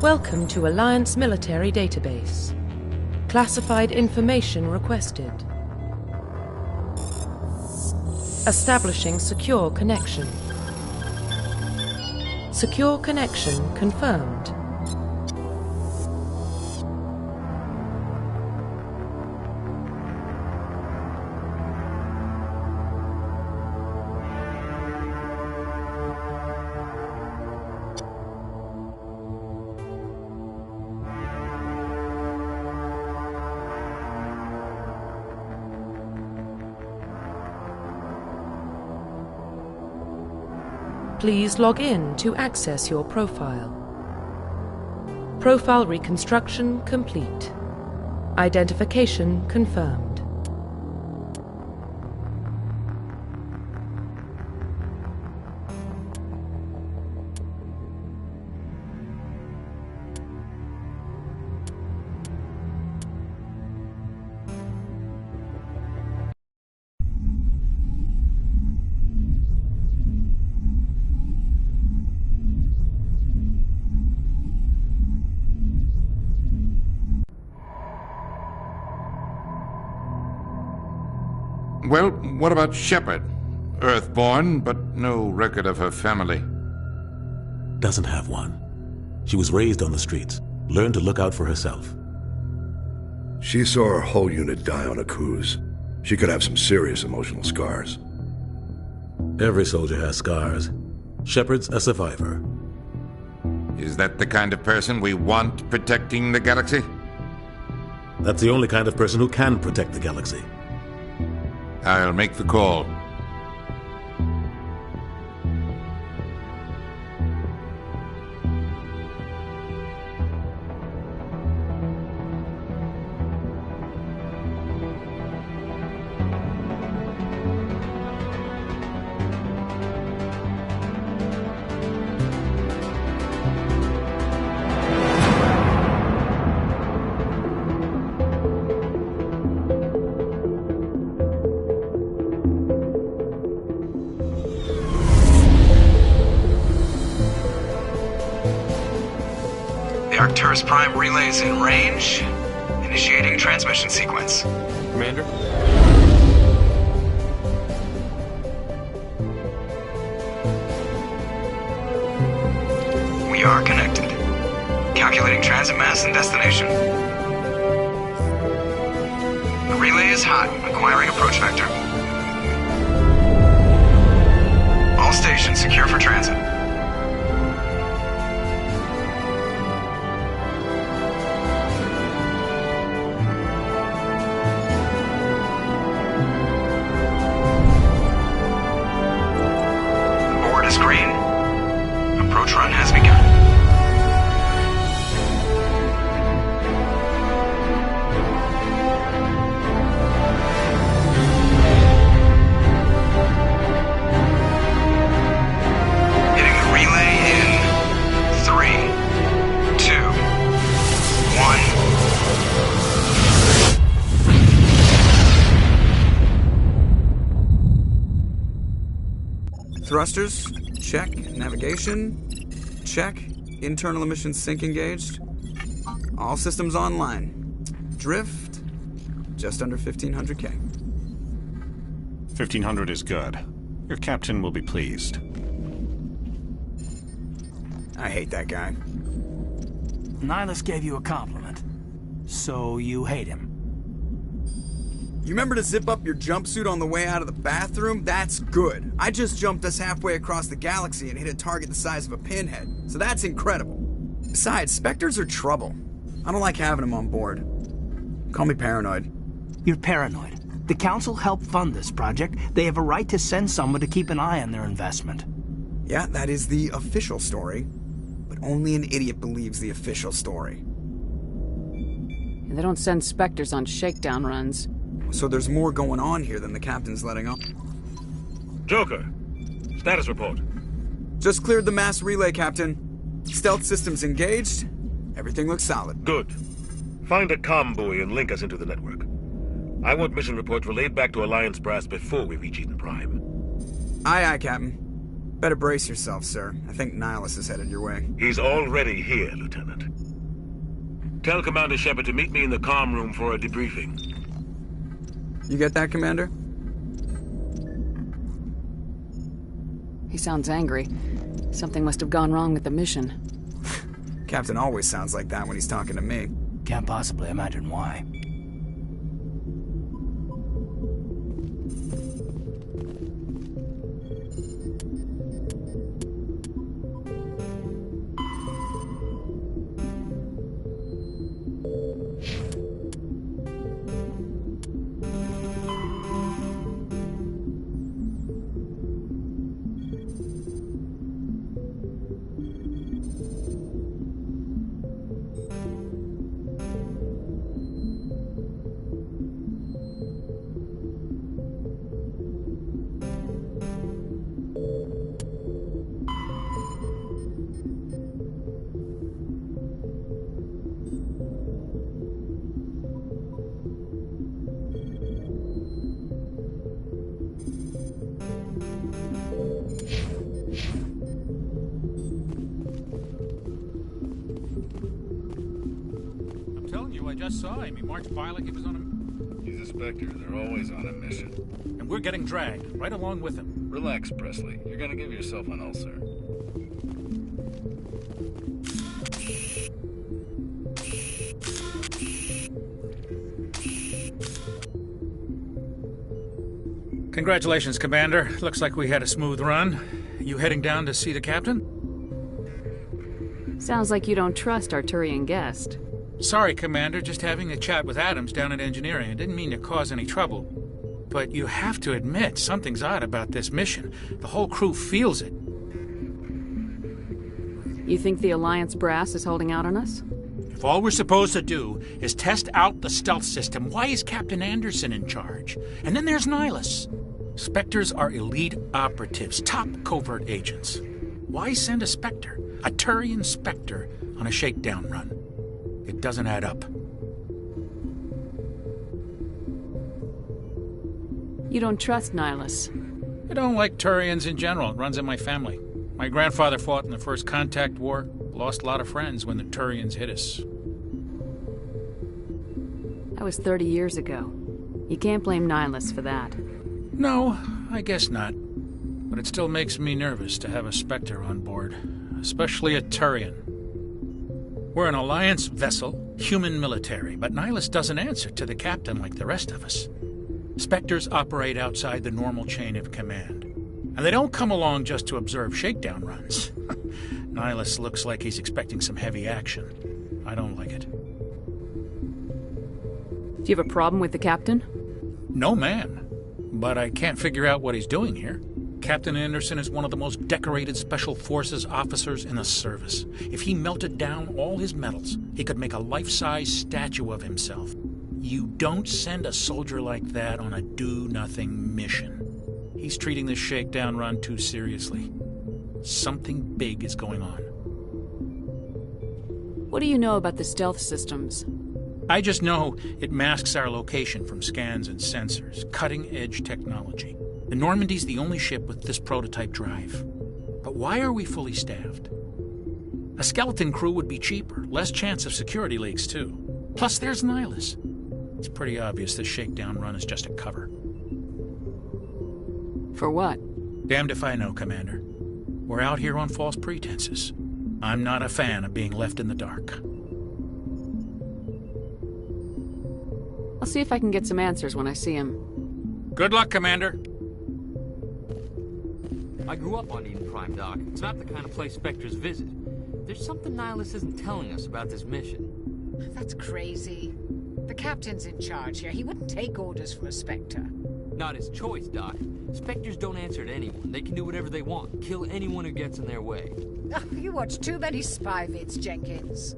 Welcome to Alliance Military Database. Classified information requested. Establishing secure connection. Secure connection confirmed. Please log in to access your profile. Profile reconstruction complete. Identification confirmed. Well, what about Shepard? Earthborn, but no record of her family. Doesn't have one. She was raised on the streets, learned to look out for herself. She saw her whole unit die on a cruise. She could have some serious emotional scars. Every soldier has scars. Shepard's a survivor. Is that the kind of person we want protecting the galaxy? That's the only kind of person who can protect the galaxy. I'll make the call. Arcturus Prime relays in range. Initiating transmission sequence. Commander? We are connected. Calculating transit mass and destination. The relay is hot. Acquiring approach vector. All stations secure for transit. Green. Approach run has begun. Hitting the relay in 3, 2, 1. Thrusters? Check. Navigation? Check. Internal emissions sync engaged. All systems online. Drift? Just under 1,500 K. 1,500 is good. Your captain will be pleased. I hate that guy. Nihilus gave you a compliment. So you hate him. You remember to zip up your jumpsuit on the way out of the bathroom? That's good. I just jumped us halfway across the galaxy and hit a target the size of a pinhead, so that's incredible. Besides, Spectres are trouble. I don't like having them on board. Call me paranoid. You're paranoid. The Council helped fund this project. They have a right to send someone to keep an eye on their investment. Yeah, that is the official story. But only an idiot believes the official story. They don't send Spectres on shakedown runs. So there's more going on here than the captain's letting on. Joker, status report. Just cleared the mass relay, Captain. Stealth systems engaged. Everything looks solid. Good. Find a comm buoy and link us into the network. I want mission reports relayed back to Alliance Brass before we reach Eden Prime. Aye, aye, Captain. Better brace yourself, sir. I think Nihilus is headed your way. He's already here, Lieutenant. Tell Commander Shepard to meet me in the comm room for a debriefing. You get that, Commander? He sounds angry. Something must have gone wrong with the mission. Captain always sounds like that when he's talking to me. Can't possibly imagine why. I just saw him. He marched by like he was on a... He's a Spectre. They're always on a mission. And we're getting dragged, right along with him. Relax, Presley. You're gonna give yourself an ulcer. Congratulations, Commander. Looks like we had a smooth run. You heading down to see the captain? Sounds like you don't trust our Turian guest. Sorry, Commander. Just having a chat with Adams down at engineering. I didn't mean to cause any trouble. But you have to admit, something's odd about this mission. The whole crew feels it. You think the Alliance brass is holding out on us? If all we're supposed to do is test out the stealth system, why is Captain Anderson in charge? And then there's Nihilus. Spectres are elite operatives, top covert agents. Why send a Spectre, a Turian Spectre, on a shakedown run? It doesn't add up. You don't trust Nihilus? I don't like Turians in general. It runs in my family. My grandfather fought in the First Contact War. Lost a lot of friends when the Turians hit us. That was 30 years ago. You can't blame Nihilus for that. No, I guess not. But it still makes me nervous to have a Spectre on board. Especially a Turian. We're an Alliance vessel, human military, but Nihilus doesn't answer to the captain like the rest of us. Spectres operate outside the normal chain of command. And they don't come along just to observe shakedown runs. Nihilus looks like he's expecting some heavy action. I don't like it. Do you have a problem with the captain? No, man. But I can't figure out what he's doing here. Captain Anderson is one of the most decorated Special Forces officers in the service. If he melted down all his medals, he could make a life-size statue of himself. You don't send a soldier like that on a do-nothing mission. He's treating this shakedown run too seriously. Something big is going on. What do you know about the stealth systems? I just know it masks our location from scans and sensors. Cutting-edge technology. The Normandy's the only ship with this prototype drive. But why are we fully staffed? A skeleton crew would be cheaper, less chance of security leaks, too. Plus, there's Nihilus. It's pretty obvious this shakedown run is just a cover. For what? Damned if I know, Commander. We're out here on false pretenses. I'm not a fan of being left in the dark. I'll see if I can get some answers when I see him. Good luck, Commander. I grew up on Eden Prime, Doc. It's not the kind of place Spectres visit. There's something Nihilus isn't telling us about this mission. That's crazy. The captain's in charge here. He wouldn't take orders from a Spectre. Not his choice, Doc. Spectres don't answer to anyone. They can do whatever they want. Kill anyone who gets in their way. Oh, you watch too many spy vids, Jenkins.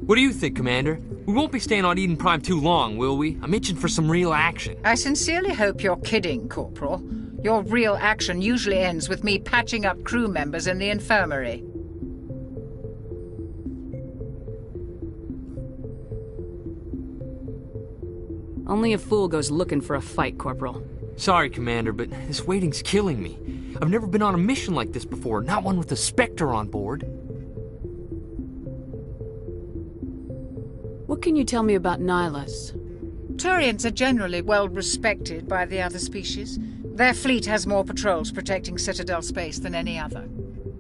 What do you think, Commander? We won't be staying on Eden Prime too long, will we? I'm itching for some real action. I sincerely hope you're kidding, Corporal. Your real action usually ends with me patching up crew members in the infirmary. Only a fool goes looking for a fight, Corporal. Sorry, Commander, but this waiting's killing me. I've never been on a mission like this before, not one with a Spectre on board. What can you tell me about Nihilus? Turians are generally well respected by the other species. Their fleet has more patrols protecting Citadel space than any other.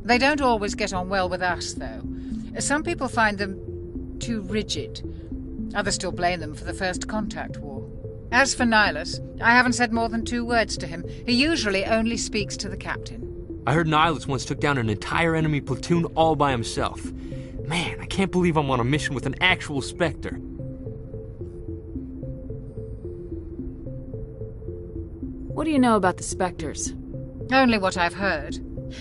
They don't always get on well with us, though. Some people find them too rigid. Others still blame them for the First Contact War. As for Nihilus, I haven't said more than 2 words to him. He usually only speaks to the captain. I heard Nihilus once took down an entire enemy platoon all by himself. Man, I can't believe I'm on a mission with an actual Spectre. What do you know about the Spectres? Only what I've heard.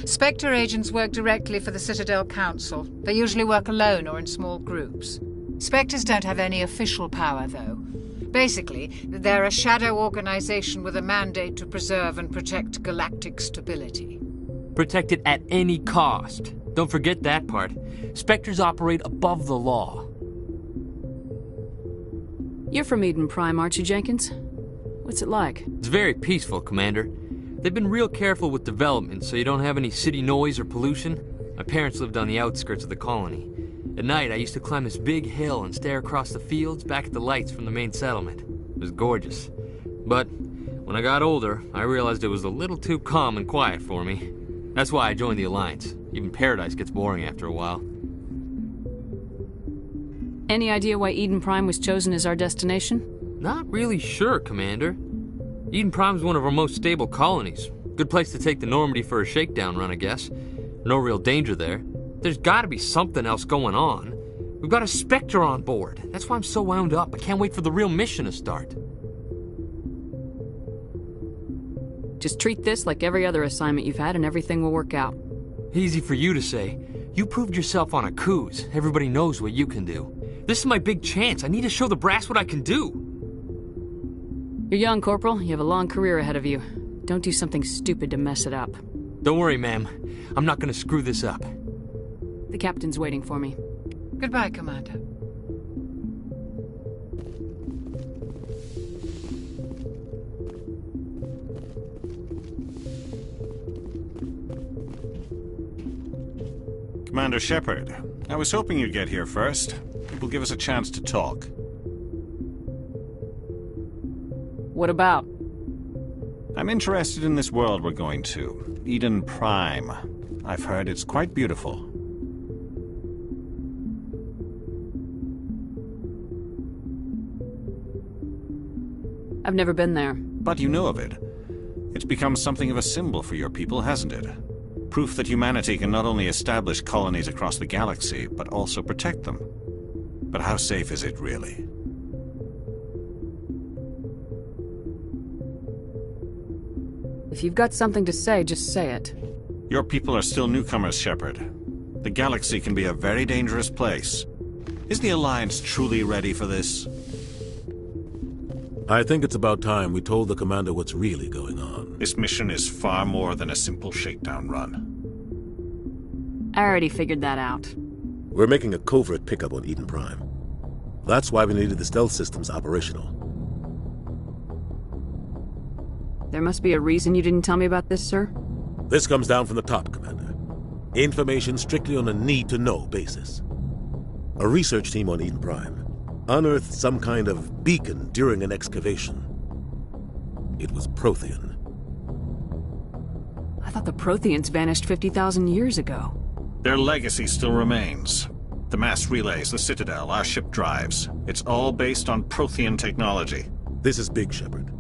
Spectre agents work directly for the Citadel Council. They usually work alone or in small groups. Spectres don't have any official power, though. Basically, they're a shadow organization with a mandate to preserve and protect galactic stability. Protect it at any cost. Don't forget that part. Spectres operate above the law. You're from Eden Prime, aren't you, Jenkins? What's it like? It's very peaceful, Commander. They've been real careful with development, so you don't have any city noise or pollution. My parents lived on the outskirts of the colony. At night, I used to climb this big hill and stare across the fields back at the lights from the main settlement. It was gorgeous. But when I got older, I realized it was a little too calm and quiet for me. That's why I joined the Alliance. Even Paradise gets boring after a while. Any idea why Eden Prime was chosen as our destination? Not really sure, Commander. Eden Prime's one of our most stable colonies. Good place to take the Normandy for a shakedown run, I guess. No real danger there. There's gotta be something else going on. We've got a Spectre on board. That's why I'm so wound up. I can't wait for the real mission to start. Just treat this like every other assignment you've had and everything will work out. Easy for you to say. You proved yourself on a cruise. Everybody knows what you can do. This is my big chance. I need to show the brass what I can do. You're young, Corporal. You have a long career ahead of you. Don't do something stupid to mess it up. Don't worry, ma'am. I'm not gonna screw this up. The captain's waiting for me. Goodbye, Commander. Commander Shepard, I was hoping you'd get here first. It will give us a chance to talk. What about? I'm interested in this world we're going to, Eden Prime. I've heard it's quite beautiful. I've never been there. But you know of it. It's become something of a symbol for your people, hasn't it? Proof that humanity can not only establish colonies across the galaxy, but also protect them. But how safe is it, really? If you've got something to say, just say it. Your people are still newcomers, Shepard. The galaxy can be a very dangerous place. Is the Alliance truly ready for this? I think it's about time we told the Commander what's really going on. This mission is far more than a simple shakedown run. I already figured that out. We're making a covert pickup on Eden Prime. That's why we needed the stealth systems operational. There must be a reason you didn't tell me about this, sir? This comes down from the top, Commander. Information strictly on a need-to-know basis. A research team on Eden Prime unearthed some kind of beacon during an excavation. It was Prothean. I thought the Protheans vanished 50,000 years ago. Their legacy still remains. The mass relays, the Citadel, our ship drives. It's all based on Prothean technology. This is big, Shepard.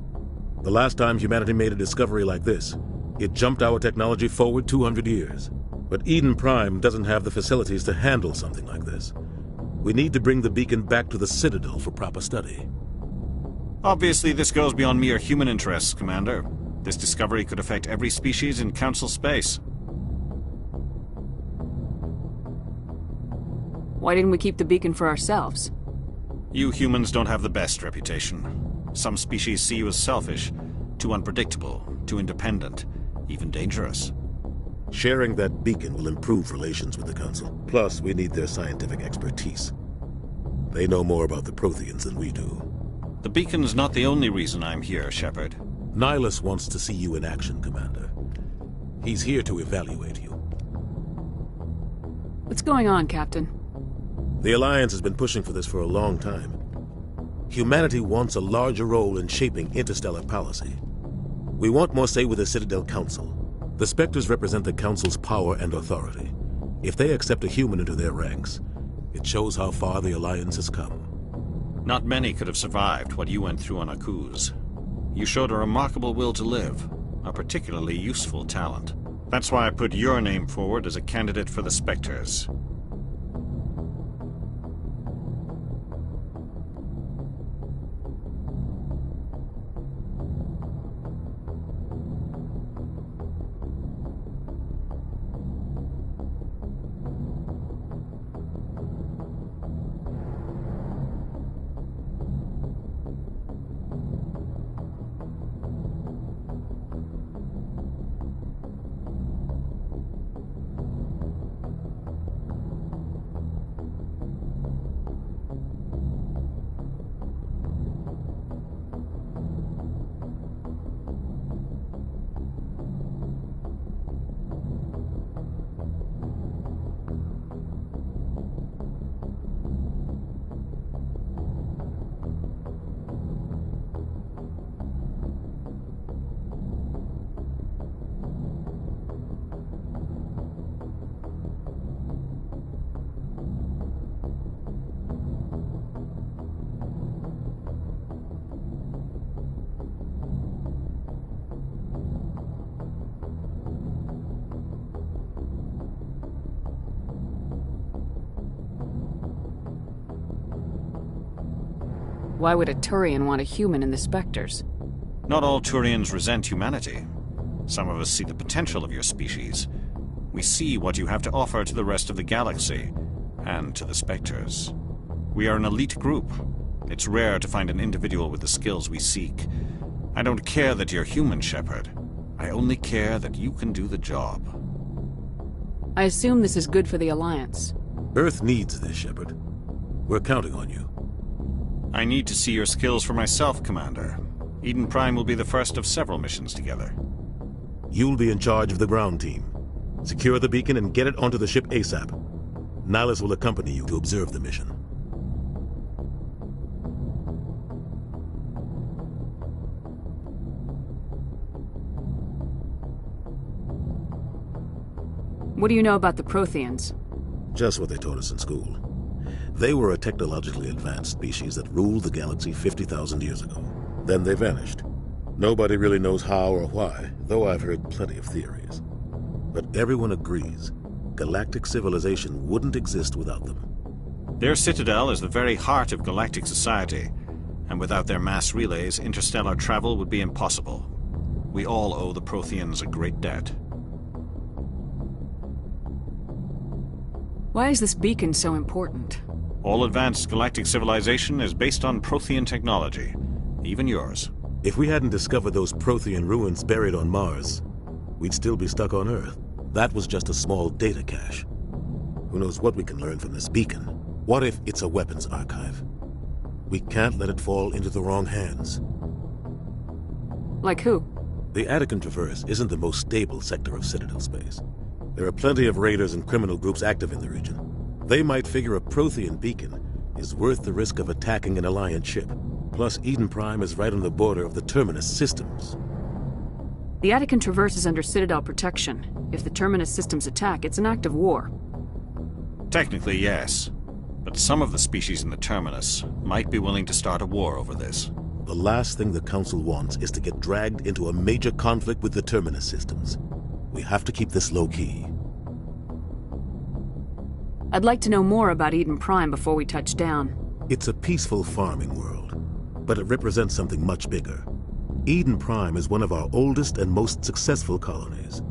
The last time humanity made a discovery like this, it jumped our technology forward 200 years. But Eden Prime doesn't have the facilities to handle something like this. We need to bring the beacon back to the Citadel for proper study. Obviously, this goes beyond mere human interests, Commander. This discovery could affect every species in Council space. Why didn't we keep the beacon for ourselves? You humans don't have the best reputation. Some species see you as selfish, too unpredictable, too independent, even dangerous. Sharing that beacon will improve relations with the Council. Plus, we need their scientific expertise. They know more about the Protheans than we do. The beacon's not the only reason I'm here, Shepard. Nihilus wants to see you in action, Commander. He's here to evaluate you. What's going on, Captain? The Alliance has been pushing for this for a long time. Humanity wants a larger role in shaping interstellar policy. We want more say with the Citadel Council. The Spectres represent the Council's power and authority. If they accept a human into their ranks, it shows how far the Alliance has come. Not many could have survived what you went through on Akuz. You showed a remarkable will to live, a particularly useful talent. That's why I put your name forward as a candidate for the Spectres. Why would a Turian want a human in the Spectres? Not all Turians resent humanity. Some of us see the potential of your species. We see what you have to offer to the rest of the galaxy, and to the Spectres. We are an elite group. It's rare to find an individual with the skills we seek. I don't care that you're human, Shepard. I only care that you can do the job. I assume this is good for the Alliance. Earth needs this, Shepard. We're counting on you. I need to see your skills for myself, Commander. Eden Prime will be the first of several missions together. You'll be in charge of the ground team. Secure the beacon and get it onto the ship ASAP. Nihilus will accompany you to observe the mission. What do you know about the Protheans? Just what they taught us in school. They were a technologically advanced species that ruled the galaxy 50,000 years ago. Then they vanished. Nobody really knows how or why, though I've heard plenty of theories. But everyone agrees, galactic civilization wouldn't exist without them. Their citadel is the very heart of galactic society, and without their mass relays, interstellar travel would be impossible. We all owe the Protheans a great debt. Why is this beacon so important? All advanced galactic civilization is based on Prothean technology, even yours. If we hadn't discovered those Prothean ruins buried on Mars, we'd still be stuck on Earth. That was just a small data cache. Who knows what we can learn from this beacon? What if it's a weapons archive? We can't let it fall into the wrong hands. Like who? The Attican Traverse isn't the most stable sector of Citadel space. There are plenty of raiders and criminal groups active in the region. They might figure a Prothean beacon is worth the risk of attacking an Alliance ship. Plus, Eden Prime is right on the border of the Terminus systems. The Attican Traverse is under Citadel protection. If the Terminus systems attack, it's an act of war. Technically, yes. But some of the species in the Terminus might be willing to start a war over this. The last thing the Council wants is to get dragged into a major conflict with the Terminus systems. We have to keep this low-key. I'd like to know more about Eden Prime before we touch down. It's a peaceful farming world, but it represents something much bigger. Eden Prime is one of our oldest and most successful colonies.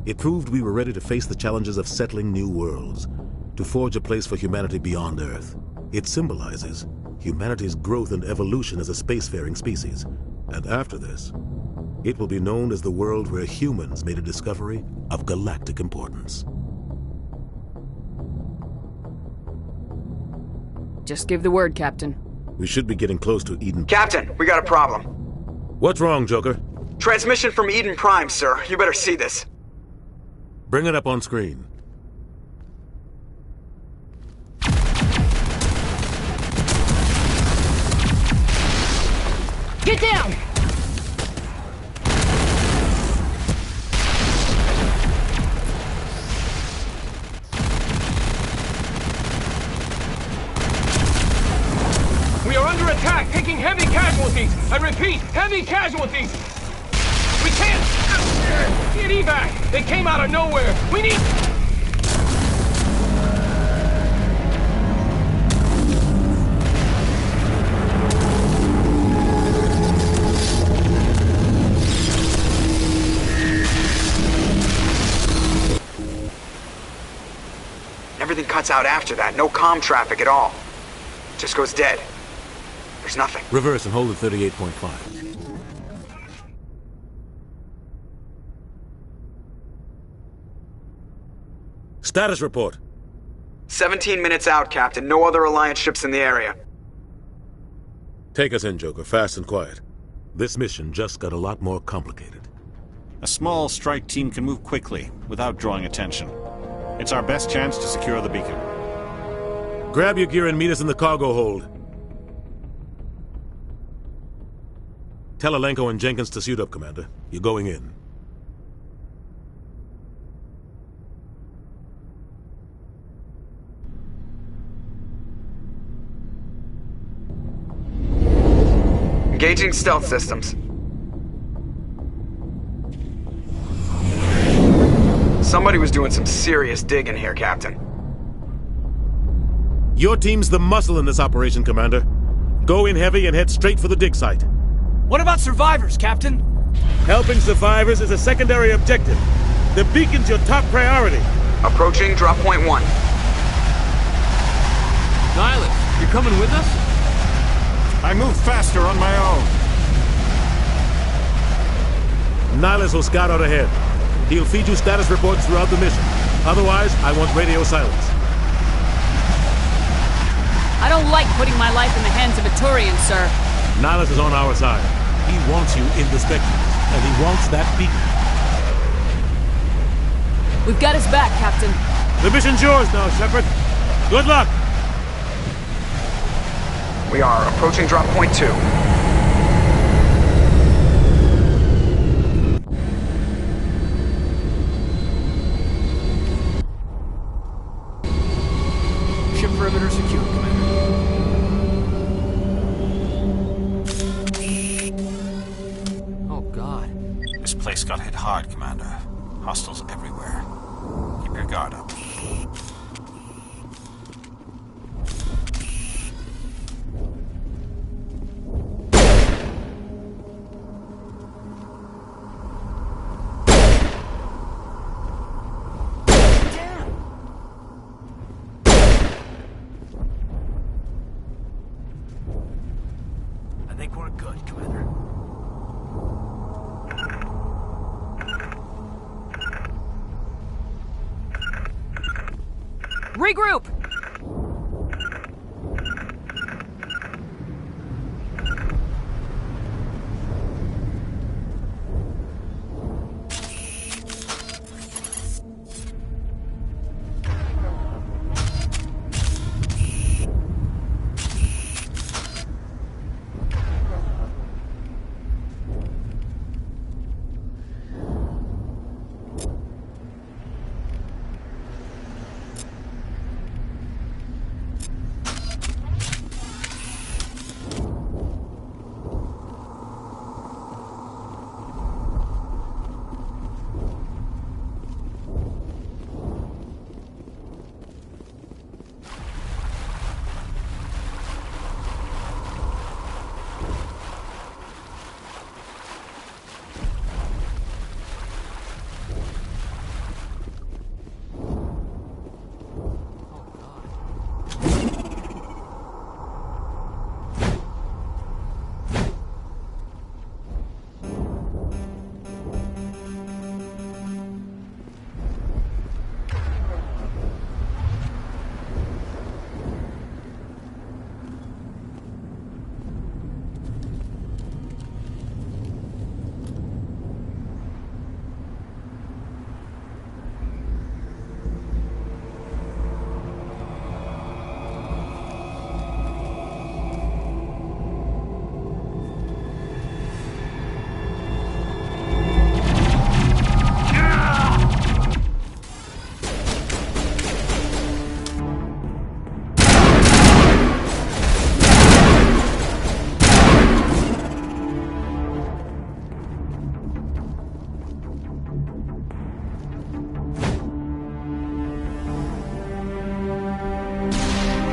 It proved we were ready to face the challenges of settling new worlds, to forge a place for humanity beyond Earth. It symbolizes humanity's growth and evolution as a spacefaring species. And after this, it will be known as the world where humans made a discovery of galactic importance. Just give the word, Captain. We should be getting close to Eden. Captain, we got a problem. What's wrong, Joker? Transmission from Eden Prime, sir. You better see this. Bring it up on screen. Get down! We are under attack, taking heavy casualties. I repeat, heavy casualties. We can't get evac. They came out of nowhere. We need... Everything cuts out after that. No comm traffic at all. Just goes dead. There's nothing. Reverse and hold at 38.5. Status report. 17 minutes out, Captain. No other Alliance ships in the area. Take us in, Joker, fast and quiet. This mission just got a lot more complicated. A small strike team can move quickly, without drawing attention. It's our best chance to secure the beacon. Grab your gear and meet us in the cargo hold. Tell Alenko and Jenkins to suit up, Commander. You're going in. Engaging stealth systems. Somebody was doing some serious digging here, Captain. Your team's the muscle in this operation, Commander. Go in heavy and head straight for the dig site. What about survivors, Captain? Helping survivors is a secondary objective. The beacon's your top priority. Approaching drop point 1. Nihilus, you're coming with us? I move faster on my own. Nihilus will scout out ahead. He'll feed you status reports throughout the mission. Otherwise, I want radio silence. I don't like putting my life in the hands of a Turian, sir. Nihilus is on our side. He wants you in the Spectres, and he wants that beacon. We've got his back, Captain. The mission's yours now, Shepard. Good luck! We are approaching drop point 2. Ship perimeter secure, Commander. Oh, God. This place got hit hard, Commander. Hostiles everywhere. Keep your guard up. I think we're good, Commander. Regroup!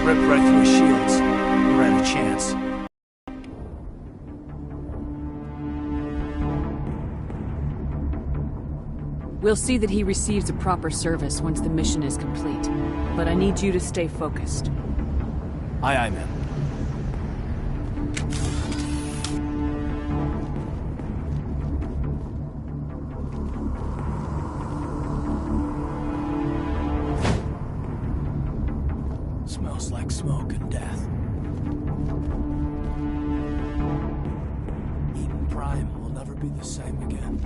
ripped right through his shields. Never had a chance. We'll see that he receives a proper service once the mission is complete. But I need you to stay focused. Aye, aye, ma'am. Smells like smoke and death. Eden Prime will never be the same again.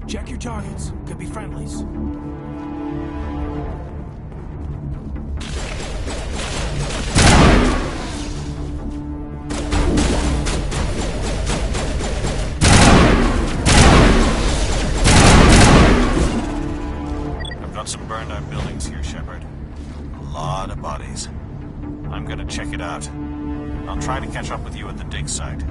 Check your targets. Could be friendlies. I've got some burned out buildings here, Shepard. A lot of bodies. I'm gonna check it out. I'll try to catch up with you at the dig site.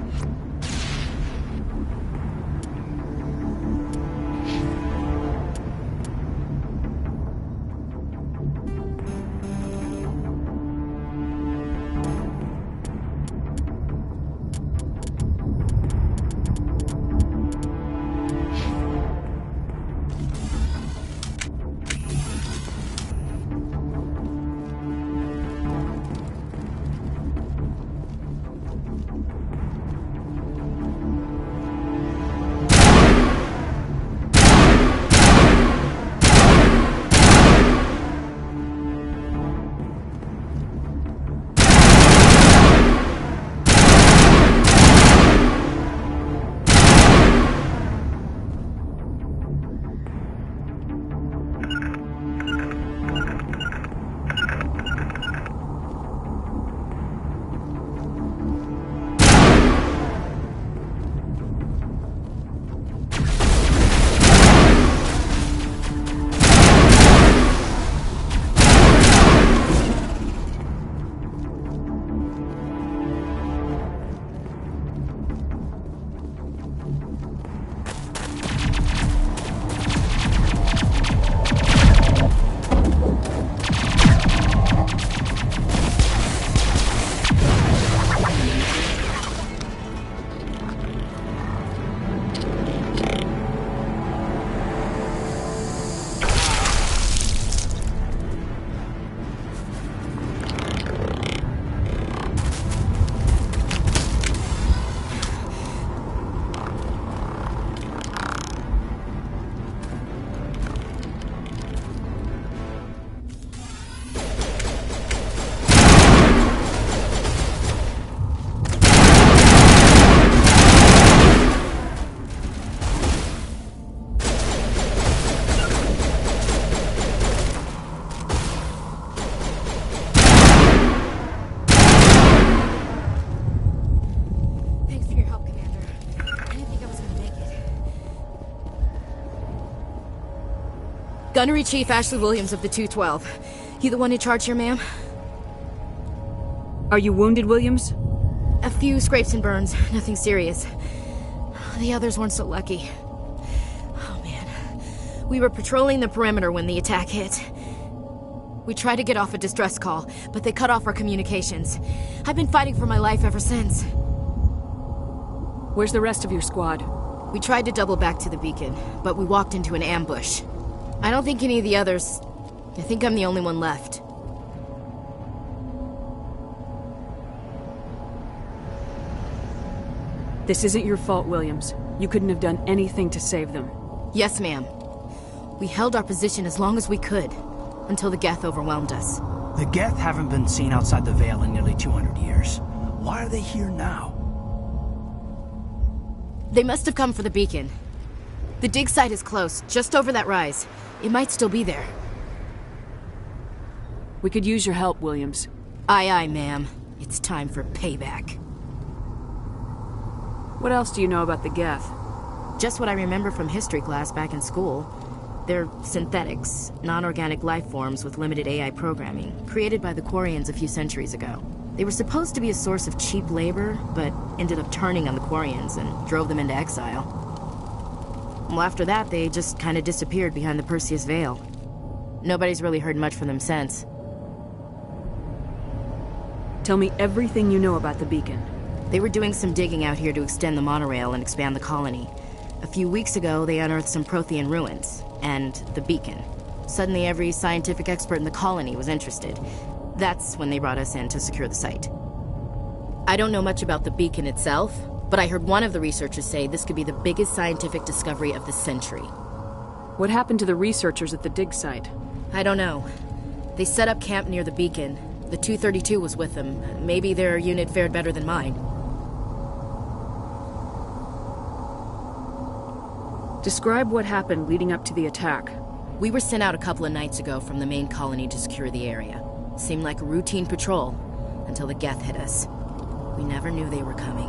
Gunnery Chief Ashley Williams of the 212. You the one in charge here, ma'am? Are you wounded, Williams? A few scrapes and burns, nothing serious. The others weren't so lucky. Oh man. We were patrolling the perimeter when the attack hit. We tried to get off a distress call, but they cut off our communications. I've been fighting for my life ever since. Where's the rest of your squad? We tried to double back to the beacon, but we walked into an ambush. I don't think any of the others... I think I'm the only one left. This isn't your fault, Williams. You couldn't have done anything to save them. Yes, ma'am. We held our position as long as we could, until the Geth overwhelmed us. The Geth haven't been seen outside the Veil in nearly 200 years. Why are they here now? They must have come for the beacon. The dig site is close, just over that rise. It might still be there. We could use your help, Williams. Aye, aye, ma'am. It's time for payback. What else do you know about the Geth? Just what I remember from history class back in school. They're synthetics, non-organic life forms with limited AI programming, created by the Quarians a few centuries ago. They were supposed to be a source of cheap labor, but ended up turning on the Quarians and drove them into exile. Well, after that, they just kind of disappeared behind the Perseus Veil. Nobody's really heard much from them since. Tell me everything you know about the beacon. They were doing some digging out here to extend the monorail and expand the colony. A few weeks ago, they unearthed some Prothean ruins, and the beacon. Suddenly, every scientific expert in the colony was interested. That's when they brought us in to secure the site. I don't know much about the beacon itself, but I heard one of the researchers say this could be the biggest scientific discovery of the century. What happened to the researchers at the dig site? I don't know. They set up camp near the beacon. The 232 was with them. Maybe their unit fared better than mine. Describe what happened leading up to the attack. We were sent out a couple of nights ago from the main colony to secure the area. Seemed like a routine patrol, until the Geth hit us. We never knew they were coming.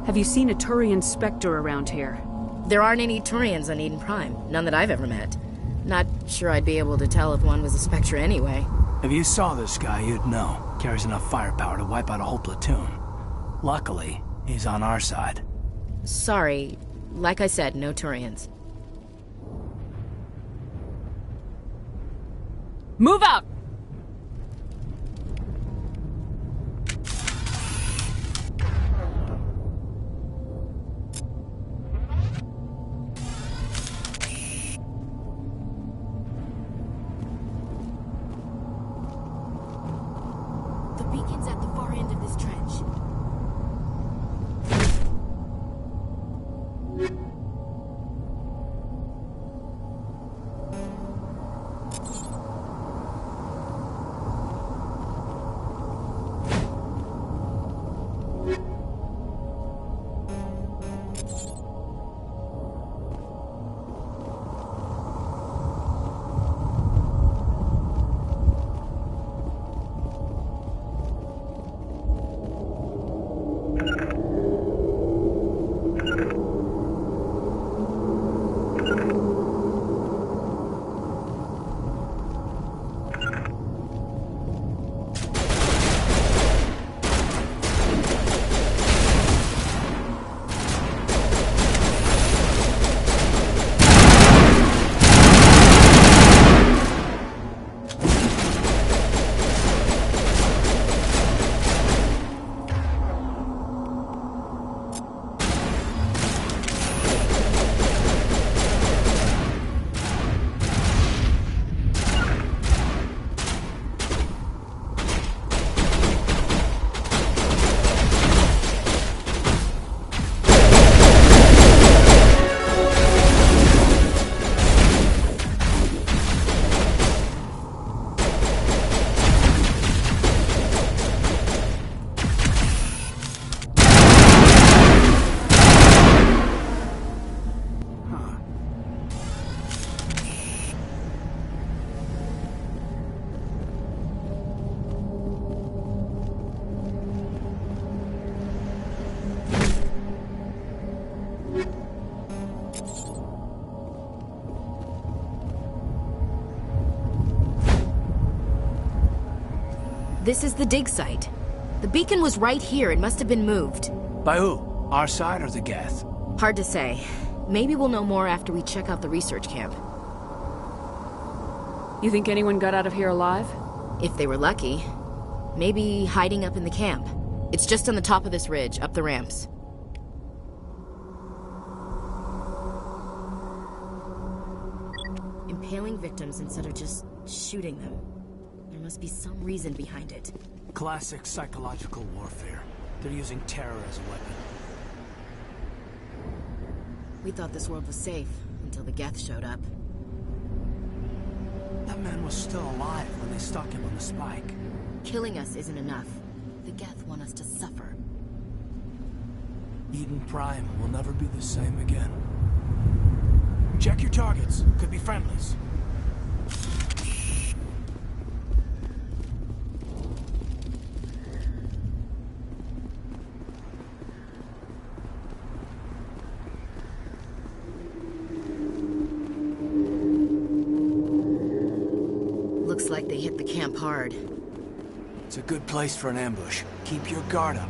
Have you seen a Turian Spectre around here? There aren't any Turians on Eden Prime. None that I've ever met. Not sure I'd be able to tell if one was a Spectre anyway. If you saw this guy, you'd know. Carries enough firepower to wipe out a whole platoon. Luckily, he's on our side. Sorry. Like I said, no Turians. Move out! The beacon's at the far end of this trench. This is the dig site. The beacon was right here. It must have been moved. By who? Our side or the Geth? Hard to say. Maybe we'll know more after we check out the research camp. You think anyone got out of here alive? If they were lucky. Maybe hiding up in the camp. It's just on the top of this ridge, up the ramps. impaling victims instead of just shooting them. There must be some reason behind it. Classic psychological warfare. They're using terror as a weapon. We thought this world was safe until the Geth showed up. That man was still alive when they stuck him on the spike. Killing us isn't enough. The Geth want us to suffer. Eden Prime will never be the same again. Check your targets. Could be friendlies. Looks like they hit the camp hard. It's a good place for an ambush. Keep your guard up.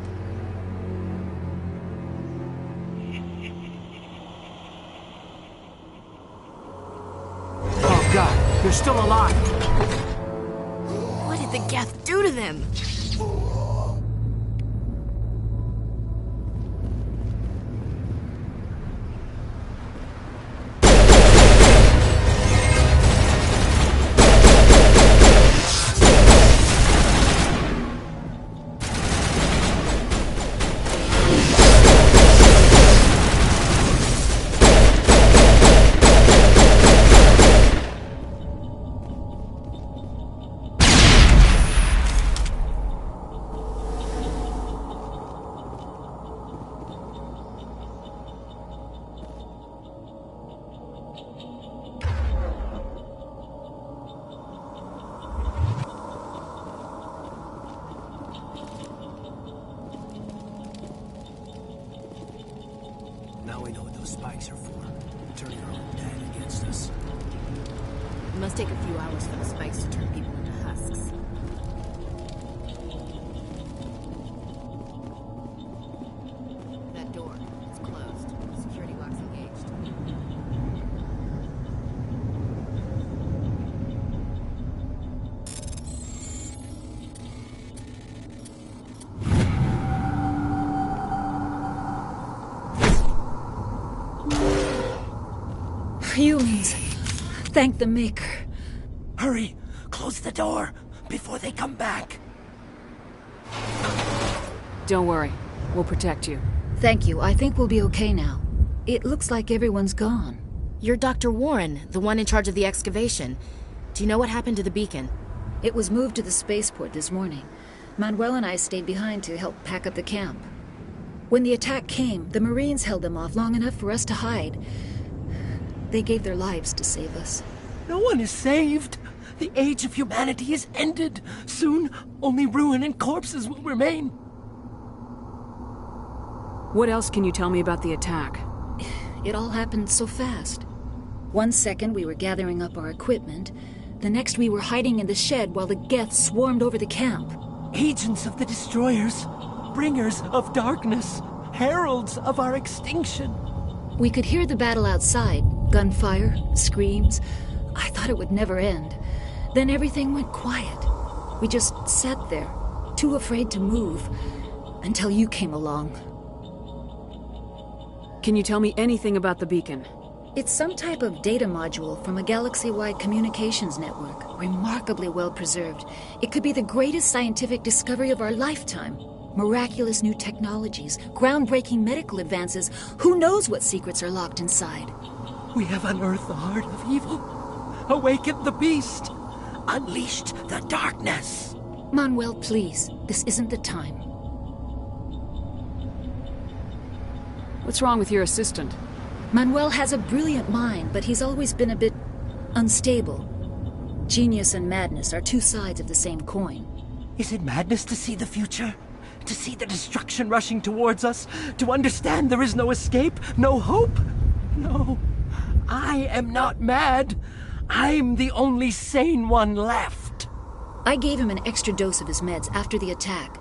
Oh God, you're still alive! What did the Geth do to them? Now we know what those spikes are for. Turn your own dead against us. It must take a few hours for the spikes to turn people into husks. That door is closed. Security lock's engaged. Humans. Thank the Maker. Hurry! Close the door before they come back. Don't worry. We'll protect you. Thank you. I think we'll be okay now. It looks like everyone's gone. You're Dr. Warren, the one in charge of the excavation. Do you know what happened to the beacon? It was moved to the spaceport this morning. Manuel and I stayed behind to help pack up the camp. When the attack came, the Marines held them off long enough for us to hide. They gave their lives to save us. No one is saved. The age of humanity is ended. Soon, only ruin and corpses will remain. What else can you tell me about the attack? It all happened so fast. 1 second we were gathering up our equipment. The next we were hiding in the shed while the Geth swarmed over the camp. Agents of the Destroyers. Bringers of darkness. Heralds of our extinction. We could hear the battle outside. Gunfire, screams. I thought it would never end. Then everything went quiet. We just sat there, too afraid to move, until you came along. Can you tell me anything about the beacon? It's some type of data module from a galaxy-wide communications network, remarkably well preserved. It could be the greatest scientific discovery of our lifetime. Miraculous new technologies, groundbreaking medical advances. Who knows what secrets are locked inside? We have unearthed the heart of evil, awakened the beast, unleashed the darkness. Manuel, please, this isn't the time. What's wrong with your assistant? Manuel has a brilliant mind, but he's always been a bit unstable. Genius and madness are two sides of the same coin. Is it madness to see the future? To see the destruction rushing towards us? To understand there is no escape? No hope? No. I am not mad. I'm the only sane one left. I gave him an extra dose of his meds after the attack.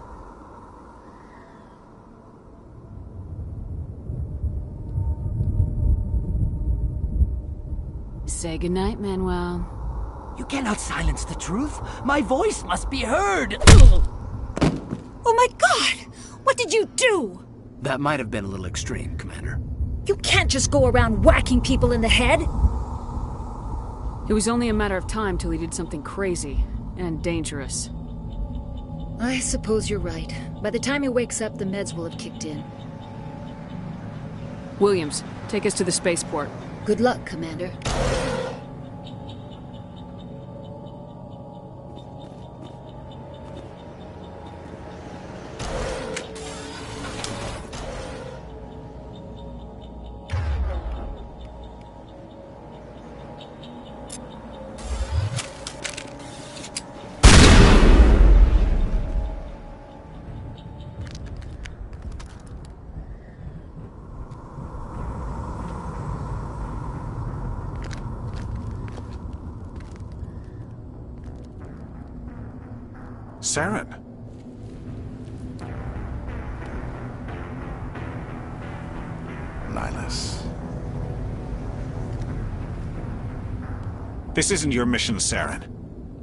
Say goodnight, Manuel. You cannot silence the truth. My voice must be heard. Oh my God! What did you do? That might have been a little extreme, Commander. You can't just go around whacking people in the head. It was only a matter of time till he did something crazy and dangerous. I suppose you're right. By the time he wakes up, the meds will have kicked in. Williams, take us to the spaceport. Good luck, Commander. Saren. Nihilus. This isn't your mission, Saren.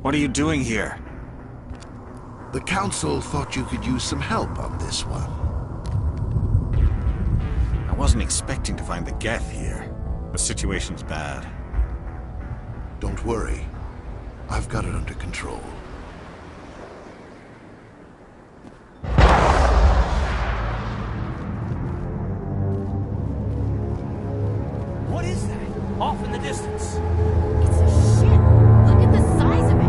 What are you doing here? The Council thought you could use some help on this one. I wasn't expecting to find the Geth here. The situation's bad. Don't worry. I've got it under control. What is that? Off in the distance. It's a ship. Look at the size of it.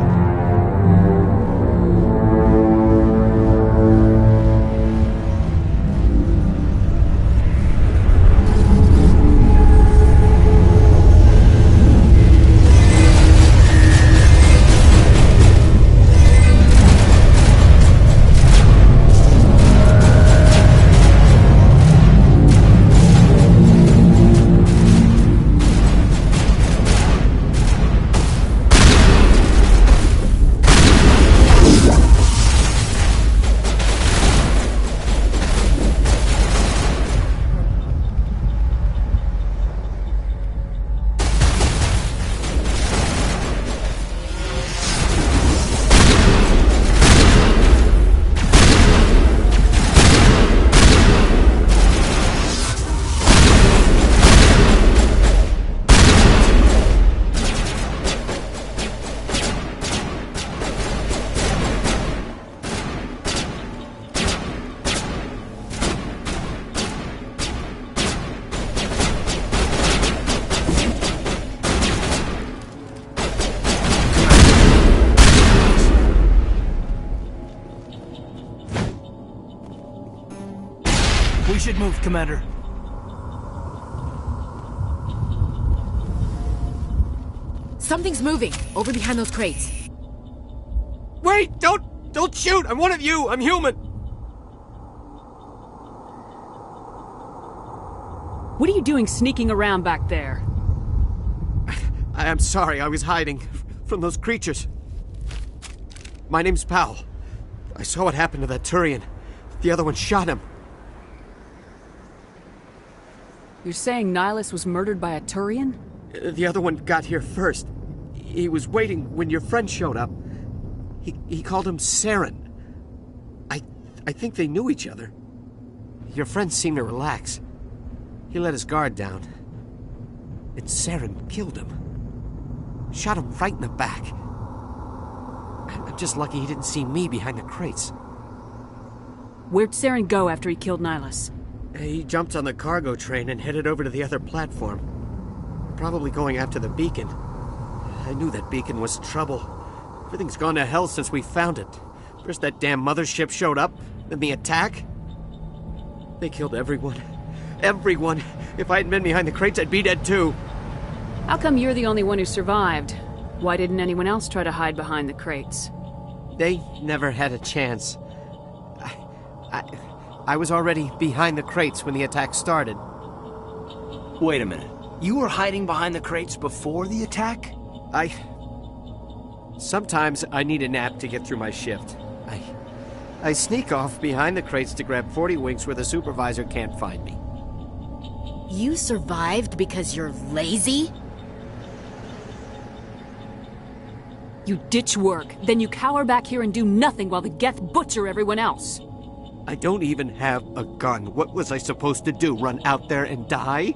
We should move, Commander. Something's moving, over behind those crates. Wait! Don't shoot! I'm one of you! I'm human! What are you doing sneaking around back there? I'm sorry, I was hiding from those creatures. My name's Powell. I saw what happened to that Turian. The other one shot him. You're saying Nihilus was murdered by a Turian? The other one got here first. He was waiting when your friend showed up. He called him Saren. I think they knew each other. Your friend seemed to relax. He let his guard down. And Saren killed him. Shot him right in the back. I'm just lucky he didn't see me behind the crates. Where'd Saren go after he killed Nihilus? He jumped on the cargo train and headed over to the other platform. Probably going after the beacon. I knew that beacon was trouble. Everything's gone to hell since we found it. First that damn mothership showed up, then the attack. They killed everyone. Everyone! If I hadn't been behind the crates, I'd be dead too. How come you're the only one who survived? Why didn't anyone else try to hide behind the crates? They never had a chance. I was already behind the crates when the attack started. Wait a minute. You were hiding behind the crates before the attack? Sometimes I need a nap to get through my shift. I sneak off behind the crates to grab 40 winks where the supervisor can't find me. You survived because you're lazy? You ditch work, then you cower back here and do nothing while the Geth butcher everyone else. I don't even have a gun. What was I supposed to do? Run out there and die?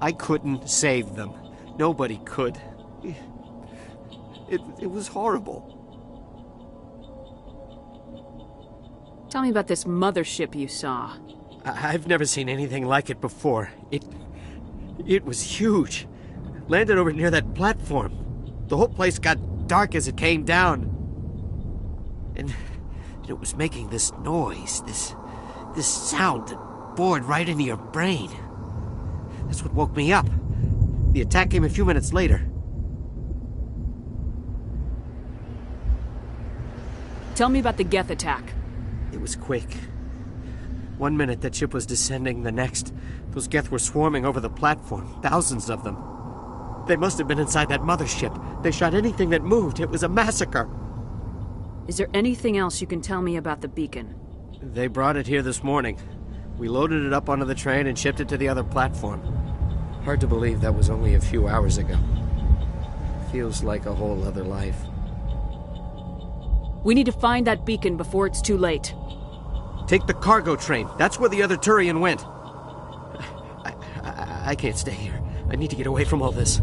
I couldn't save them. Nobody could. It was horrible. Tell me about this mothership you saw. I've never seen anything like it before. It was huge. Landed over near that platform. The whole place got dark as it came down. And it was making this noise, this sound that bored right into your brain. That's what woke me up. The attack came a few minutes later. Tell me about the Geth attack. It was quick. 1 minute that ship was descending, the next, those Geth were swarming over the platform, thousands of them. They must have been inside that mothership. They shot anything that moved. It was a massacre. Is there anything else you can tell me about the beacon? They brought it here this morning. We loaded it up onto the train and shipped it to the other platform. Hard to believe that was only a few hours ago. Feels like a whole other life. We need to find that beacon before it's too late. Take the cargo train. That's where the other Turian went. I can't stay here. I need to get away from all this.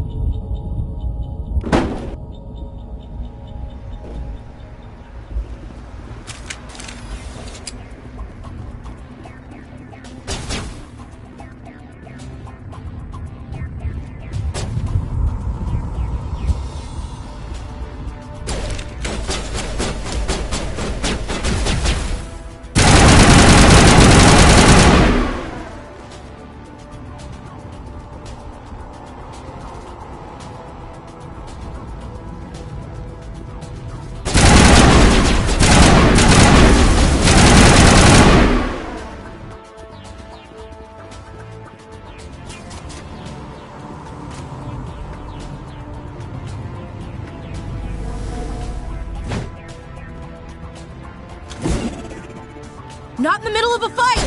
Not in the middle of a fight!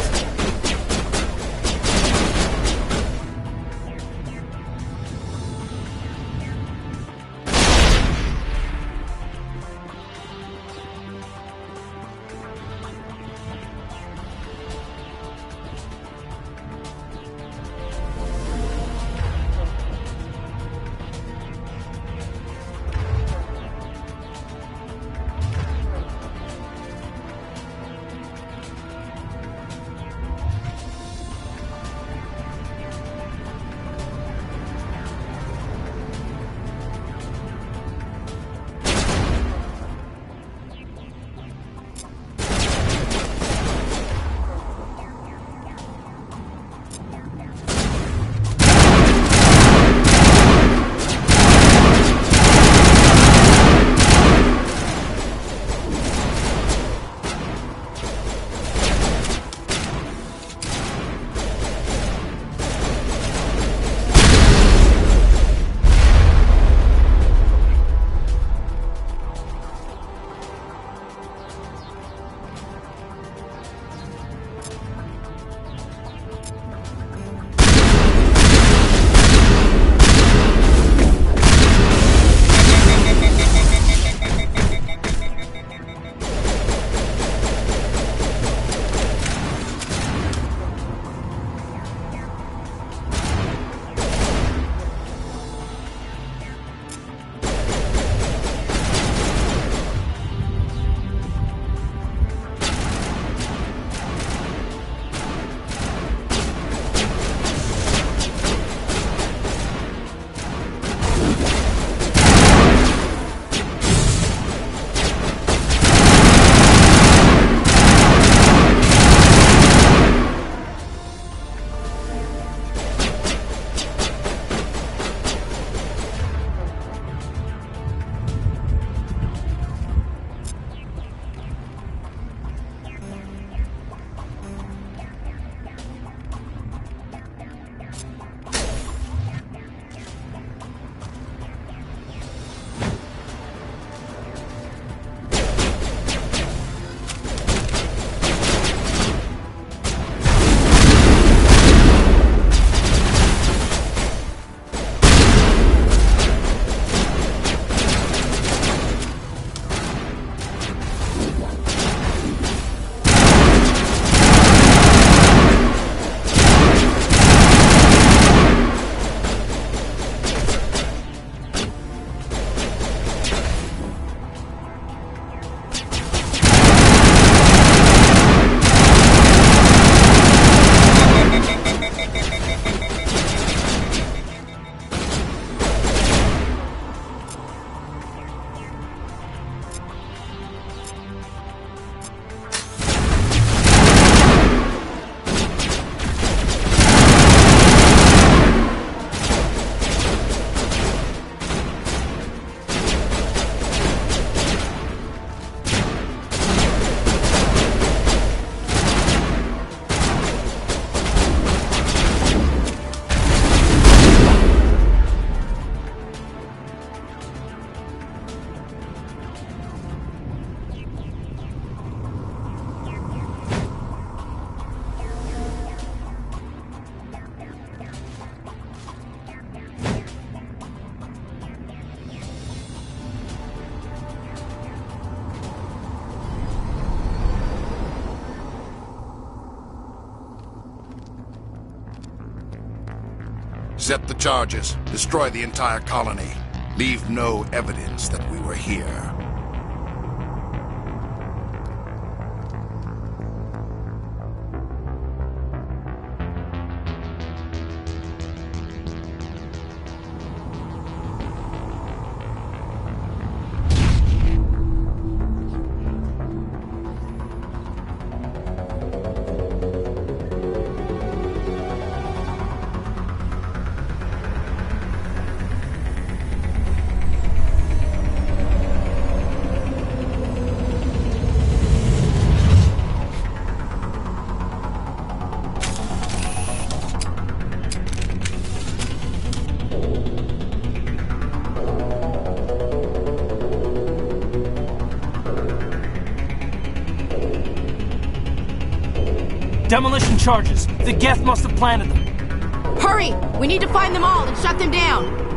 Accept the charges. Destroy the entire colony. Leave no evidence that we were here. Demolition charges. The Geth must have planted them. Hurry! We need to find them all and shut them down!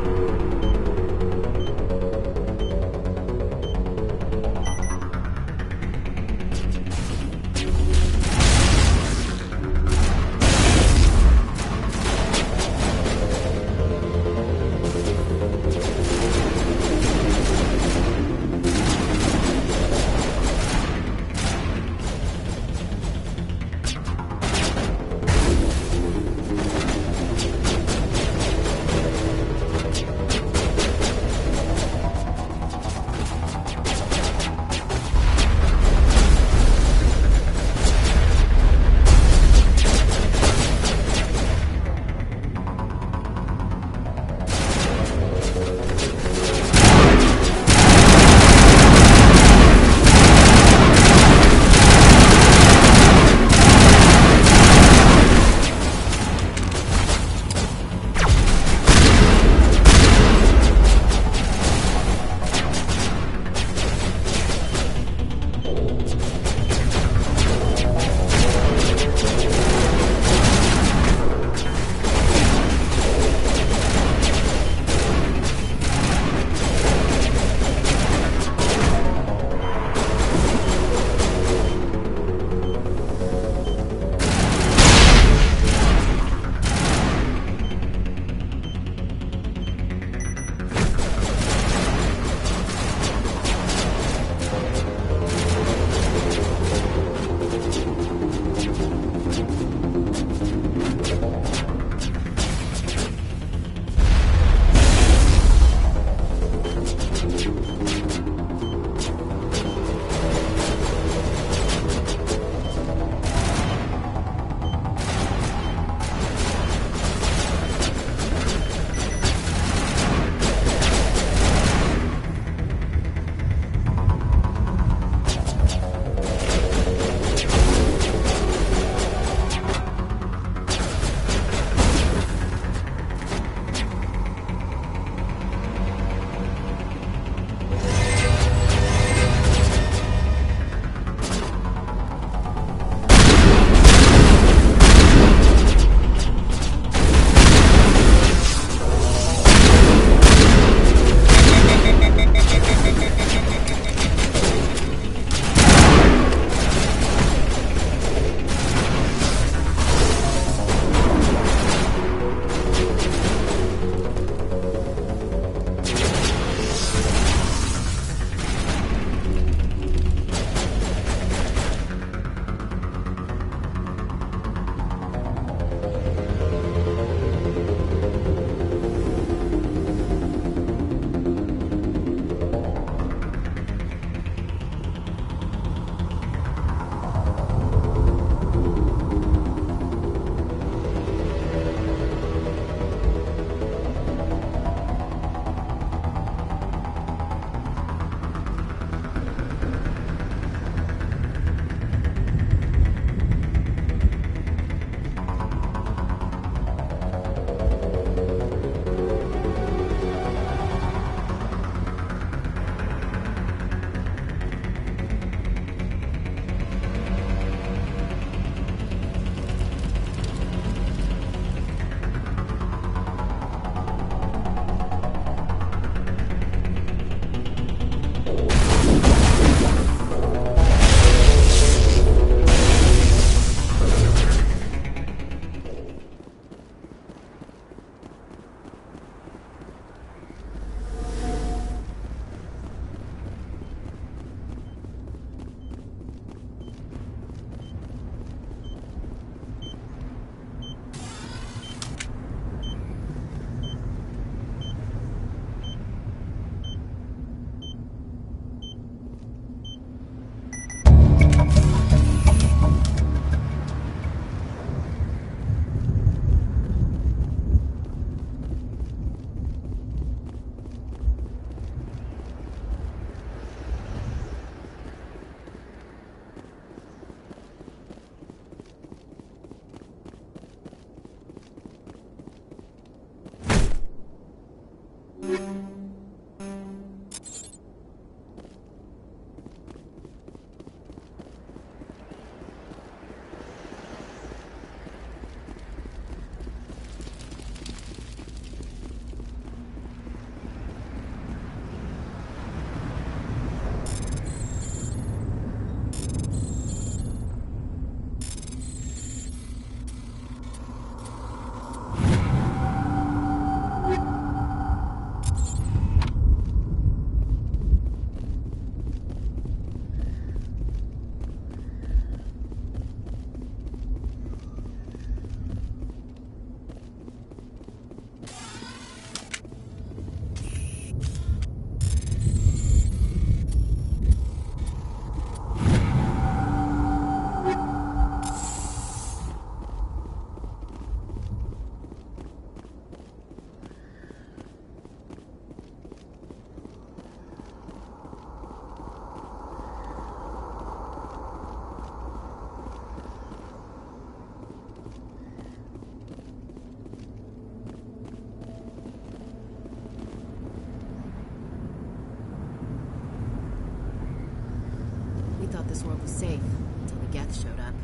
this world was safe until the Geth showed up.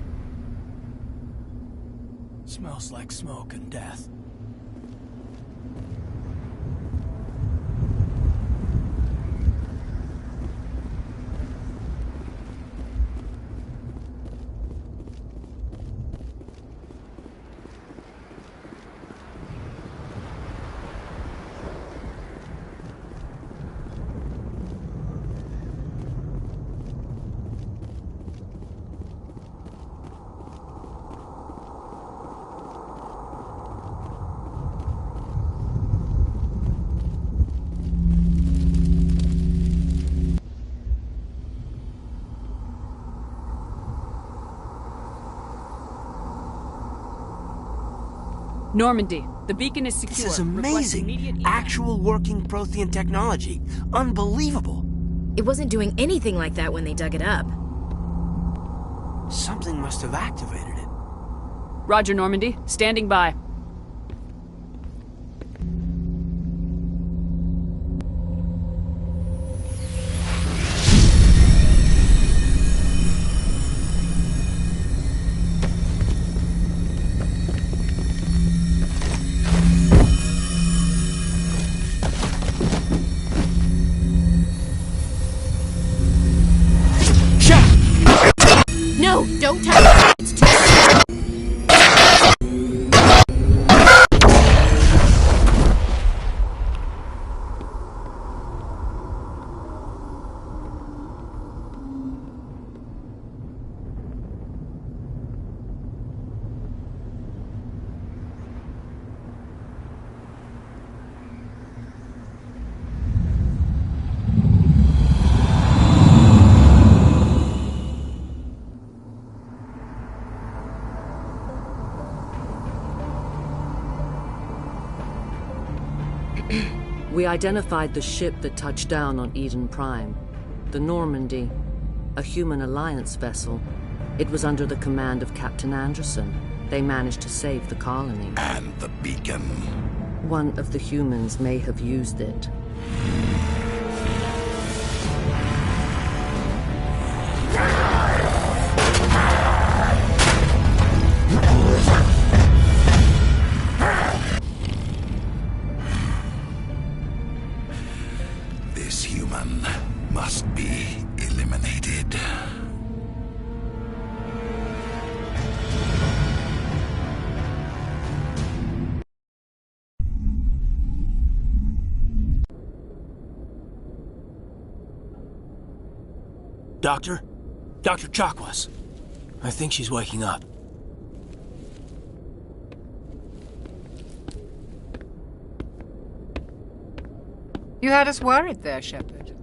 Smells like smoke and death. Normandy, the beacon is secure. This is Request amazing. immediate evac. Actual working Prothean technology. Unbelievable. It wasn't doing anything like that when they dug it up. Something must have activated it. Roger, Normandy. Standing by. No, don't touch it. It's too We identified the ship that touched down on Eden Prime. The Normandy, a human alliance vessel. It was under the command of Captain Anderson. They managed to save the colony. And the beacon. One of the humans may have used it. This human must be eliminated. Doctor? Dr. Chakwas. I think she's waking up. You had us worried there, Shepard.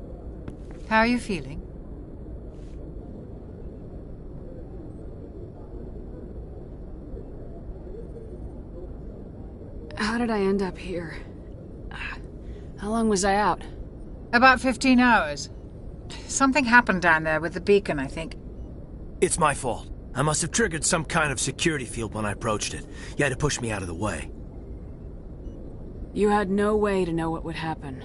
How are you feeling? How did I end up here? How long was I out? About 15 hours. Something happened down there with the beacon, I think. It's my fault. I must have triggered some kind of security field when I approached it. You had to push me out of the way. You had no way to know what would happen.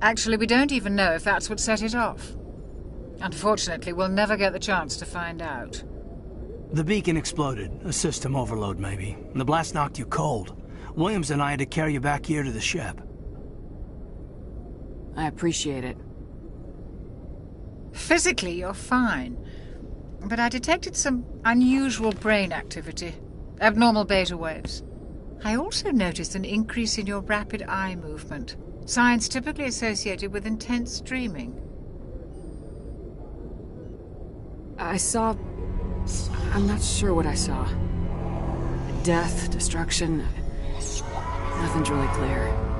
Actually, we don't even know if that's what set it off. Unfortunately, we'll never get the chance to find out. The beacon exploded. A system overload, maybe. The blast knocked you cold. Williams and I had to carry you back here to the ship. I appreciate it. Physically, you're fine. But I detected some unusual brain activity. Abnormal beta waves. I also noticed an increase in your rapid eye movement. Signs typically associated with intense dreaming. I saw... I'm not sure what I saw. Death, destruction... Nothing's really clear.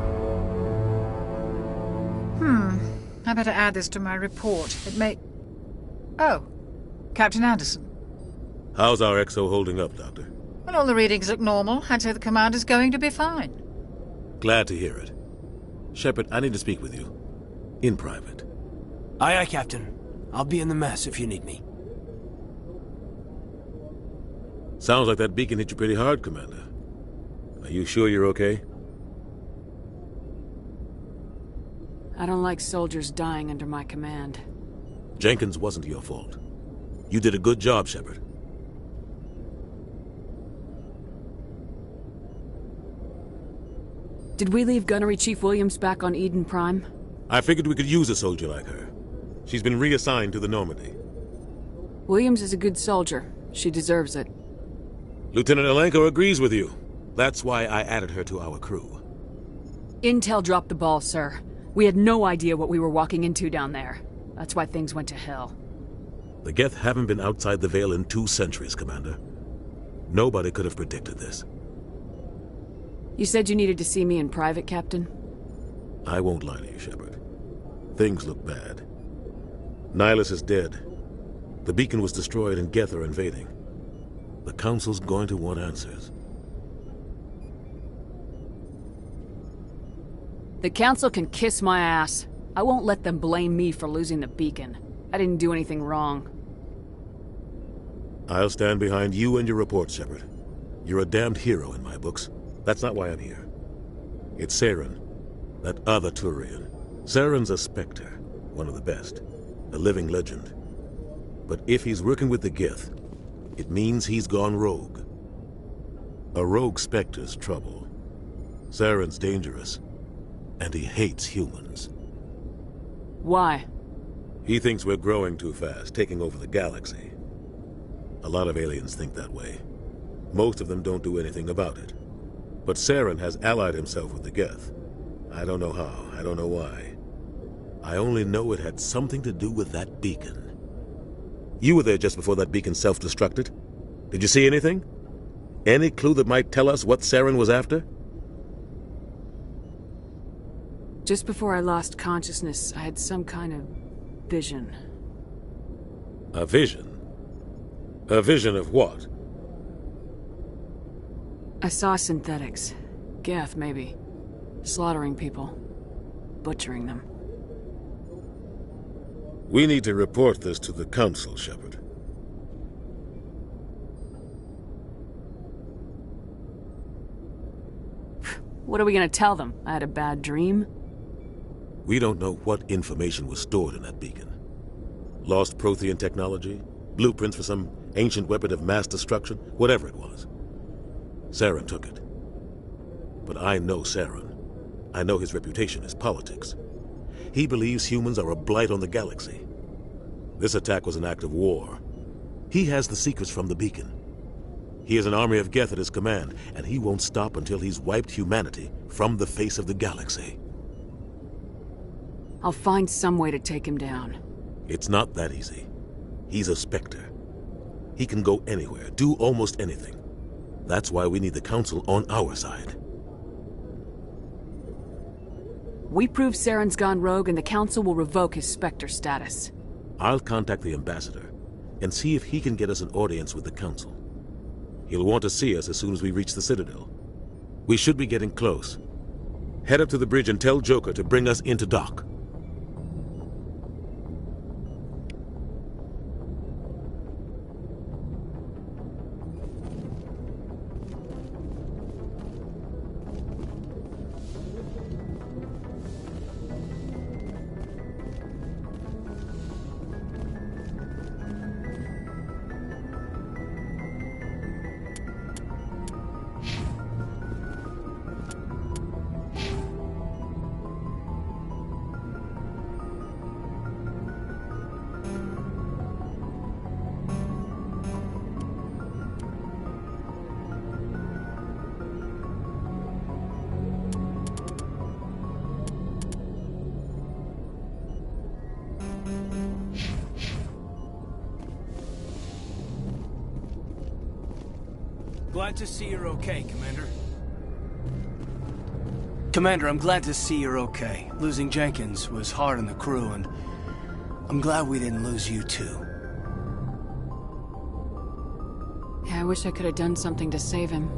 I better add this to my report. It may... Oh, Captain Anderson. How's our XO holding up, Doctor? Well, all the readings look normal. I'd say the commander's going to be fine. Glad to hear it. Shepard, I need to speak with you. In private. Aye, aye, Captain. I'll be in the mess if you need me. Sounds like that beacon hit you pretty hard, Commander. Are you sure you're okay? I don't like soldiers dying under my command. Jenkins wasn't your fault. You did a good job, Shepard. Did we leave Gunnery Chief Williams back on Eden Prime? I figured we could use a soldier like her. She's been reassigned to the Normandy. Williams is a good soldier. She deserves it. Lieutenant Alenko agrees with you. That's why I added her to our crew. Intel dropped the ball, sir. We had no idea what we were walking into down there. That's why things went to hell. The Geth haven't been outside the Veil in 2 centuries, Commander. Nobody could have predicted this. You said you needed to see me in private, Captain? I won't lie to you, Shepard. Things look bad. Nihilus is dead. The beacon was destroyed and Geth are invading. The Council's going to want answers. The Council can kiss my ass. I won't let them blame me for losing the beacon. I didn't do anything wrong. I'll stand behind you and your report, Shepard. You're a damned hero in my books. That's not why I'm here. It's Saren, that other Turian. Saren's a Spectre, one of the best. A living legend. But if he's working with the Geth, it means he's gone rogue. A rogue Spectre's trouble. Saren's dangerous, and he hates humans. Why? He thinks we're growing too fast, taking over the galaxy. A lot of aliens think that way. Most of them don't do anything about it. But Saren has allied himself with the Geth. I don't know how, I don't know why. I only know it had something to do with that beacon. You were there just before that beacon self-destructed. Did you see anything? Any clue that might tell us what Saren was after? Just before I lost consciousness, I had some kind of vision. A vision? A vision of what? I saw synthetics. Geth, maybe. Slaughtering people. Butchering them. We need to report this to the Council, Shepard. What are we gonna tell them? I had a bad dream? We don't know what information was stored in that beacon. Lost Prothean technology? Blueprints for some ancient weapon of mass destruction? Whatever it was. Saren took it. But I know Saren. I know his reputation is politics. He believes humans are a blight on the galaxy. This attack was an act of war. He has the secrets from the beacon. He has an army of Geth at his command, and he won't stop until he's wiped humanity from the face of the galaxy. I'll find some way to take him down. It's not that easy. He's a Spectre. He can go anywhere, do almost anything. That's why we need the Council on our side. We prove Saren's gone rogue and the Council will revoke his Spectre status. I'll contact the Ambassador and see if he can get us an audience with the Council. He'll want to see us as soon as we reach the Citadel. We should be getting close. Head up to the bridge and tell Joker to bring us into dock. Glad to see you're okay, Commander. Commander, I'm glad to see you're okay. Losing Jenkins was hard on the crew, and I'm glad we didn't lose you too. Yeah, I wish I could have done something to save him.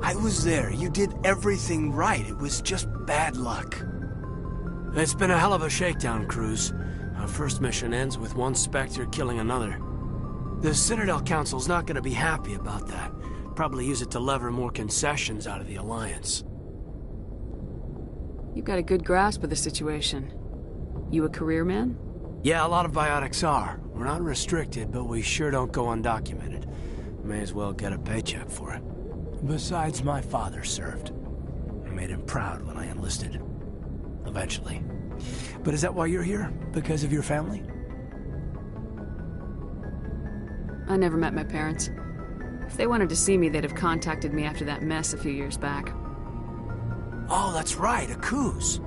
I was there. You did everything right. It was just bad luck. It's been a hell of a shakedown, Cruz. Our first mission ends with one Spectre killing another. The Citadel Council's not going to be happy about that. Probably use it to lever more concessions out of the Alliance. You've got a good grasp of the situation. You a career man? Yeah, a lot of biotics are. We're not restricted, but we sure don't go undocumented. May as well get a paycheck for it. Besides, my father served. I made him proud when I enlisted. Eventually. But is that why you're here? Because of your family? I never met my parents. If they wanted to see me, they'd have contacted me after that mess a few years back. Oh, that's right, a cruise.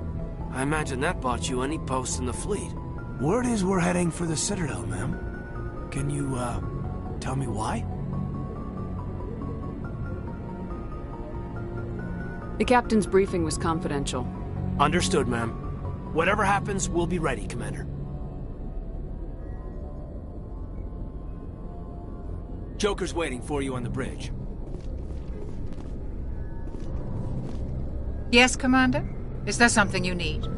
I imagine that bought you any post in the fleet. Word is we're heading for the Citadel, ma'am. Can you, tell me why? The captain's briefing was confidential. Understood, ma'am. Whatever happens, we'll be ready, Commander. Joker's waiting for you on the bridge. Yes, Commander? Is there something you need?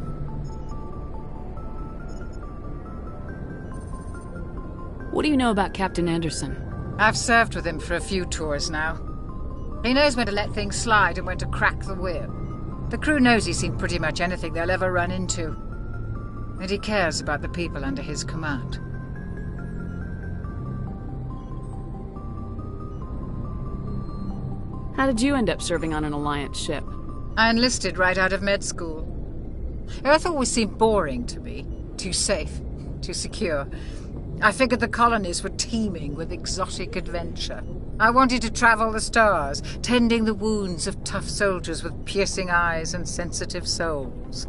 What do you know about Captain Anderson? I've served with him for a few tours now. He knows when to let things slide and when to crack the whip. The crew knows he's seen pretty much anything they'll ever run into. And he cares about the people under his command. How did you end up serving on an Alliance ship? I enlisted right out of med school. Earth always seemed boring to me. Too safe, too secure. I figured the colonies were teeming with exotic adventure. I wanted to travel the stars, tending the wounds of tough soldiers with piercing eyes and sensitive souls.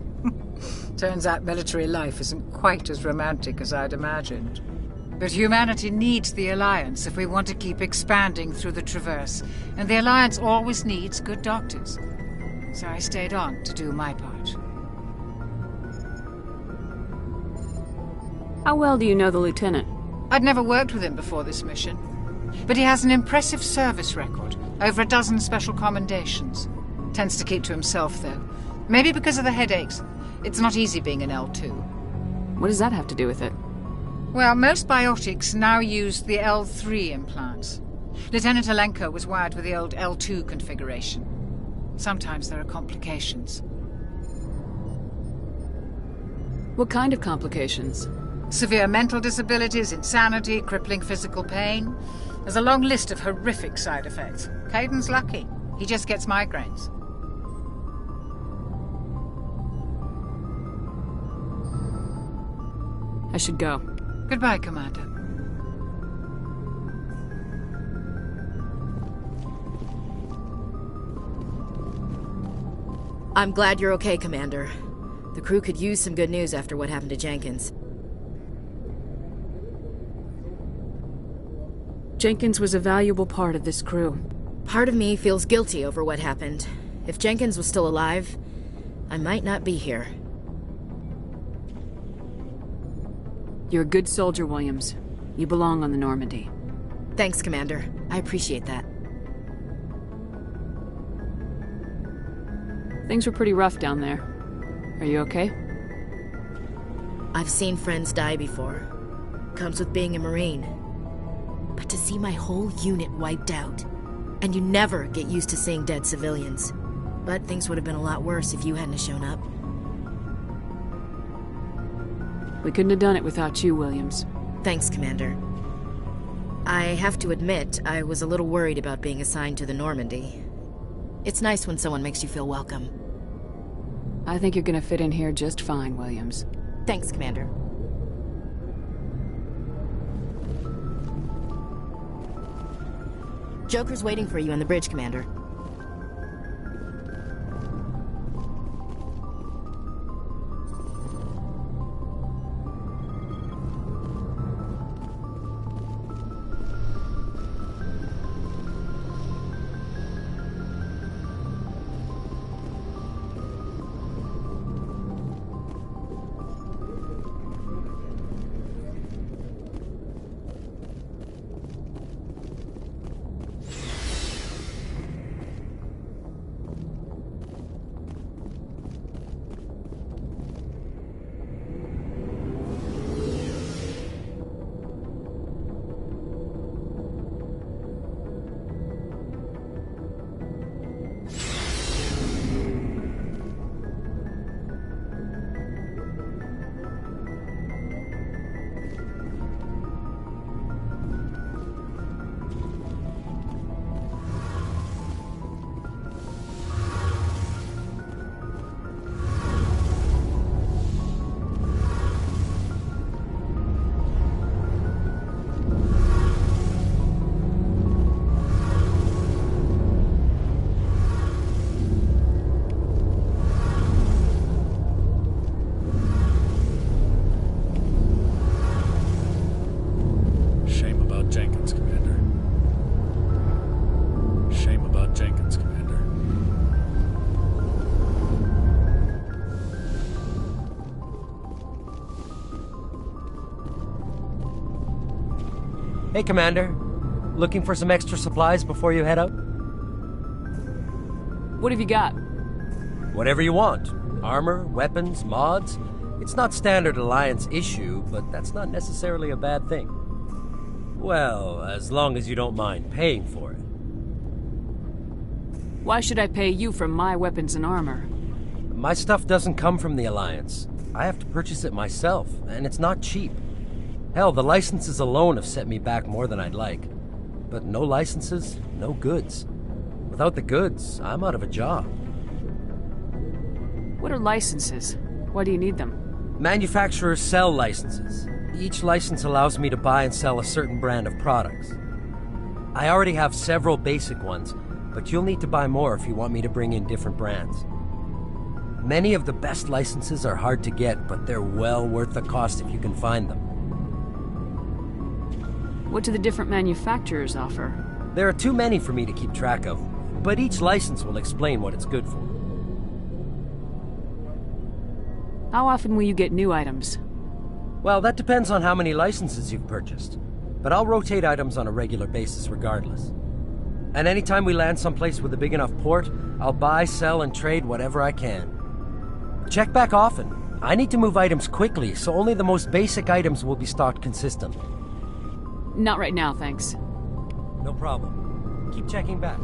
Turns out military life isn't quite as romantic as I'd imagined. But humanity needs the Alliance if we want to keep expanding through the Traverse, and the Alliance always needs good doctors. So I stayed on to do my part. How well do you know the Lieutenant? I'd never worked with him before this mission, but he has an impressive service record, over a dozen special commendations. Tends to keep to himself, though. Maybe because of the headaches. It's not easy being an L2. What does that have to do with it? Well, most biotics now use the L3 implants. Lieutenant Alenko was wired with the old L2 configuration. Sometimes there are complications. What kind of complications? Severe mental disabilities, insanity, crippling physical pain. There's a long list of horrific side effects. Caden's lucky. He just gets migraines. I should go. Goodbye, Commander. I'm glad you're okay, Commander. The crew could use some good news after what happened to Jenkins. Jenkins was a valuable part of this crew. Part of me feels guilty over what happened. If Jenkins was still alive, I might not be here. You're a good soldier, Williams. You belong on the Normandy. Thanks, Commander. I appreciate that. Things were pretty rough down there. Are you okay? I've seen friends die before. Comes with being a Marine. But to see my whole unit wiped out, and you never get used to seeing dead civilians. But things would have been a lot worse if you hadn't shown up. We couldn't have done it without you, Williams. Thanks, Commander. I have to admit, I was a little worried about being assigned to the Normandy. It's nice when someone makes you feel welcome. I think you're gonna fit in here just fine, Williams. Thanks, Commander. Joker's waiting for you on the bridge, Commander. Hey, Commander. Looking for some extra supplies before you head out? What have you got? Whatever you want. Armor, weapons, mods. It's not standard Alliance issue, but that's not necessarily a bad thing. Well, as long as you don't mind paying for it. Why should I pay you for my weapons and armor? My stuff doesn't come from the Alliance. I have to purchase it myself, and it's not cheap. Hell, the licenses alone have set me back more than I'd like. But no licenses, no goods. Without the goods, I'm out of a job. What are licenses? Why do you need them? Manufacturers sell licenses. Each license allows me to buy and sell a certain brand of products. I already have several basic ones, but you'll need to buy more if you want me to bring in different brands. Many of the best licenses are hard to get, but they're well worth the cost if you can find them. What do the different manufacturers offer? There are too many for me to keep track of, but each license will explain what it's good for. How often will you get new items? Well, that depends on how many licenses you've purchased, but I'll rotate items on a regular basis regardless. And anytime we land someplace with a big enough port, I'll buy, sell, and trade whatever I can. Check back often. I need to move items quickly, so only the most basic items will be stocked consistently. Not right now, thanks. No problem. Keep checking back.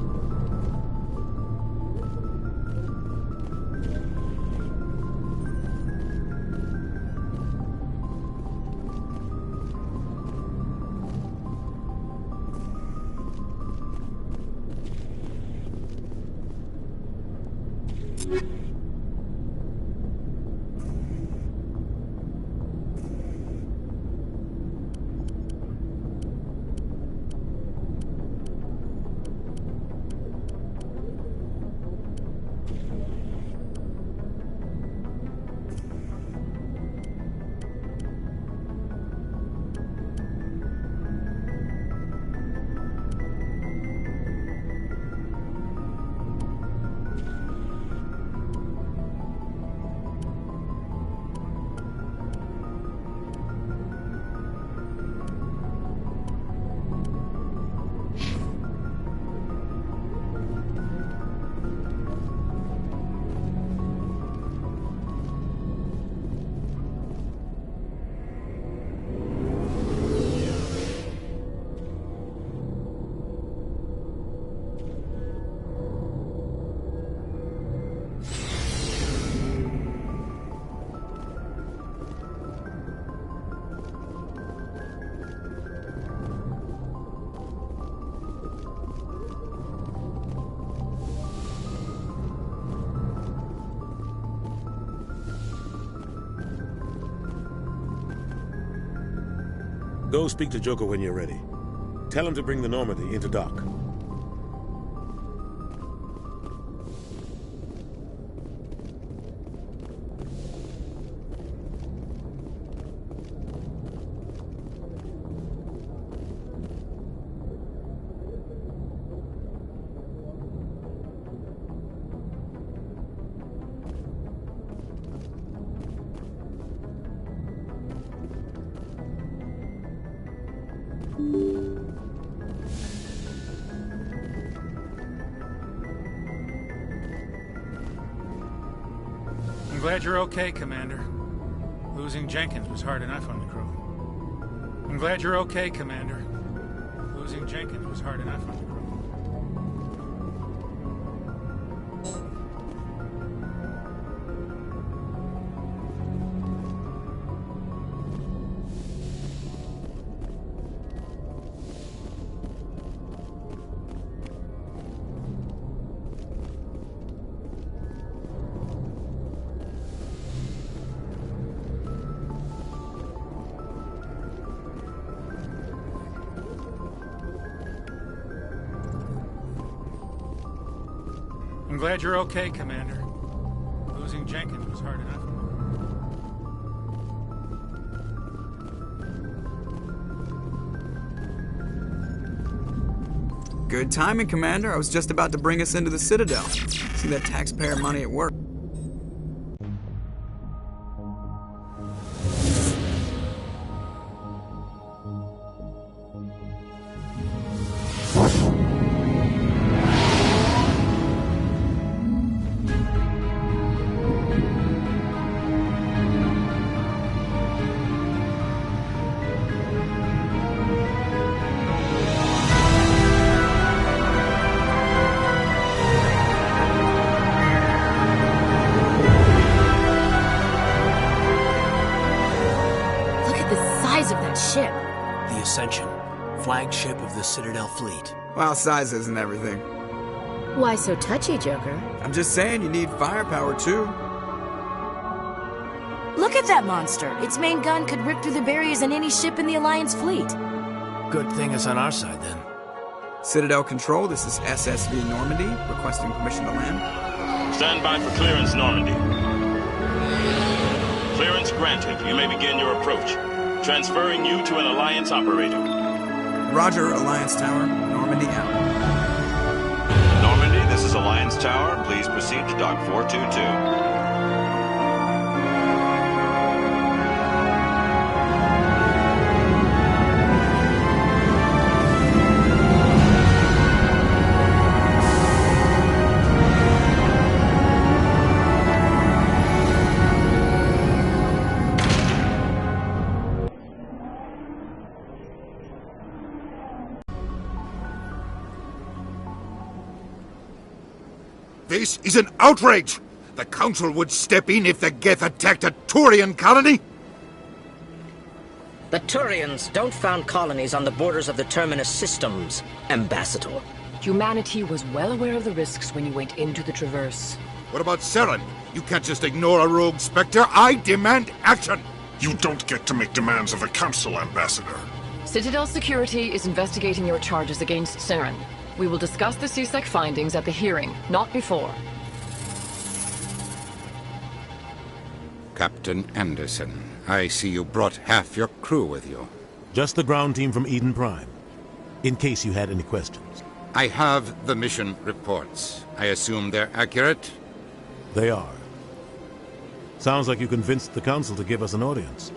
Go speak to Joker when you're ready. Tell him to bring the Normandy into dock. I'm glad you're okay, Commander. Losing Jenkins was hard enough on the crew. I'm glad you're okay, Commander. Losing Jenkins was hard enough on the crew. I'm glad you're okay, Commander. Losing Jenkins was hard enough. Good timing, Commander. I was just about to bring us into the Citadel. See that taxpayer money at work. ship? The Ascension, flagship of the Citadel fleet. Well, size isn't everything. Why so touchy, Joker? I'm just saying you need firepower, too. Look at that monster! Its main gun could rip through the barriers in any ship in the Alliance fleet. Good thing it's on our side, then. Citadel Control, this is SSV Normandy, requesting permission to land. Stand by for clearance, Normandy. Clearance granted. You may begin your approach. Transferring you to an Alliance operator. Roger, Alliance Tower. Normandy out. Normandy, this is Alliance Tower. Please proceed to Dock 422. This is an outrage! The Council would step in if the Geth attacked a Turian colony? The Turians don't found colonies on the borders of the Terminus systems, Ambassador. Humanity was well aware of the risks when you went into the Traverse. What about Saren? You can't just ignore a rogue Spectre. I demand action! You don't get to make demands of the Council, Ambassador. Citadel Security is investigating your charges against Saren. We will discuss the CSEC findings at the hearing, not before. Captain Anderson, I see you brought half your crew with you. Just the ground team from Eden Prime, in case you had any questions. I have the mission reports. I assume they're accurate? They are. Sounds like you convinced the Council to give us an audience.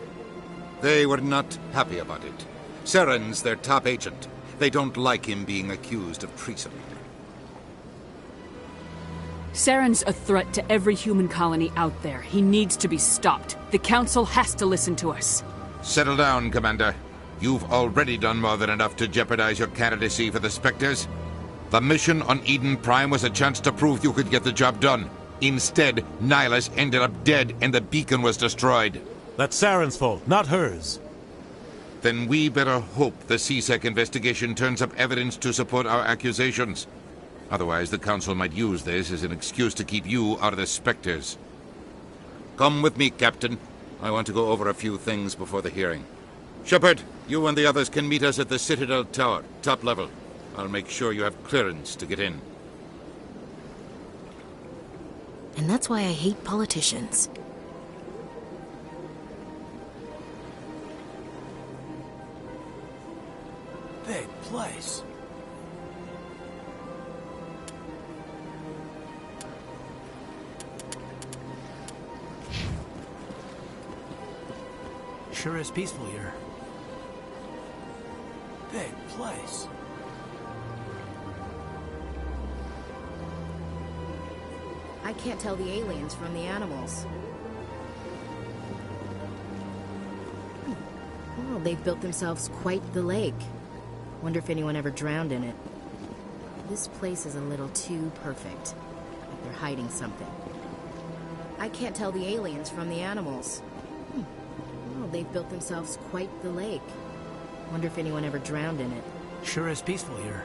They were not happy about it. Saren's their top agent. They don't like him being accused of treason. Saren's a threat to every human colony out there. He needs to be stopped. The Council has to listen to us. Settle down, Commander. You've already done more than enough to jeopardize your candidacy for the Spectres. The mission on Eden Prime was a chance to prove you could get the job done. Instead, Nihilus ended up dead and the beacon was destroyed. That's Saren's fault, not hers. Then we better hope the CSEC investigation turns up evidence to support our accusations. Otherwise, the Council might use this as an excuse to keep you out of the Spectres. Come with me, Captain. I want to go over a few things before the hearing. Shepard, you and the others can meet us at the Citadel Tower, top level. I'll make sure you have clearance to get in. And that's why I hate politicians. Big place. Sure is peaceful here. Big place. I can't tell the aliens from the animals. Well, they've built themselves quite the lake. Wonder if anyone ever drowned in it. This place is a little too perfect. Like they're hiding something. I can't tell the aliens from the animals. Well, they've built themselves quite the lake. Wonder if anyone ever drowned in it. Sure is peaceful here.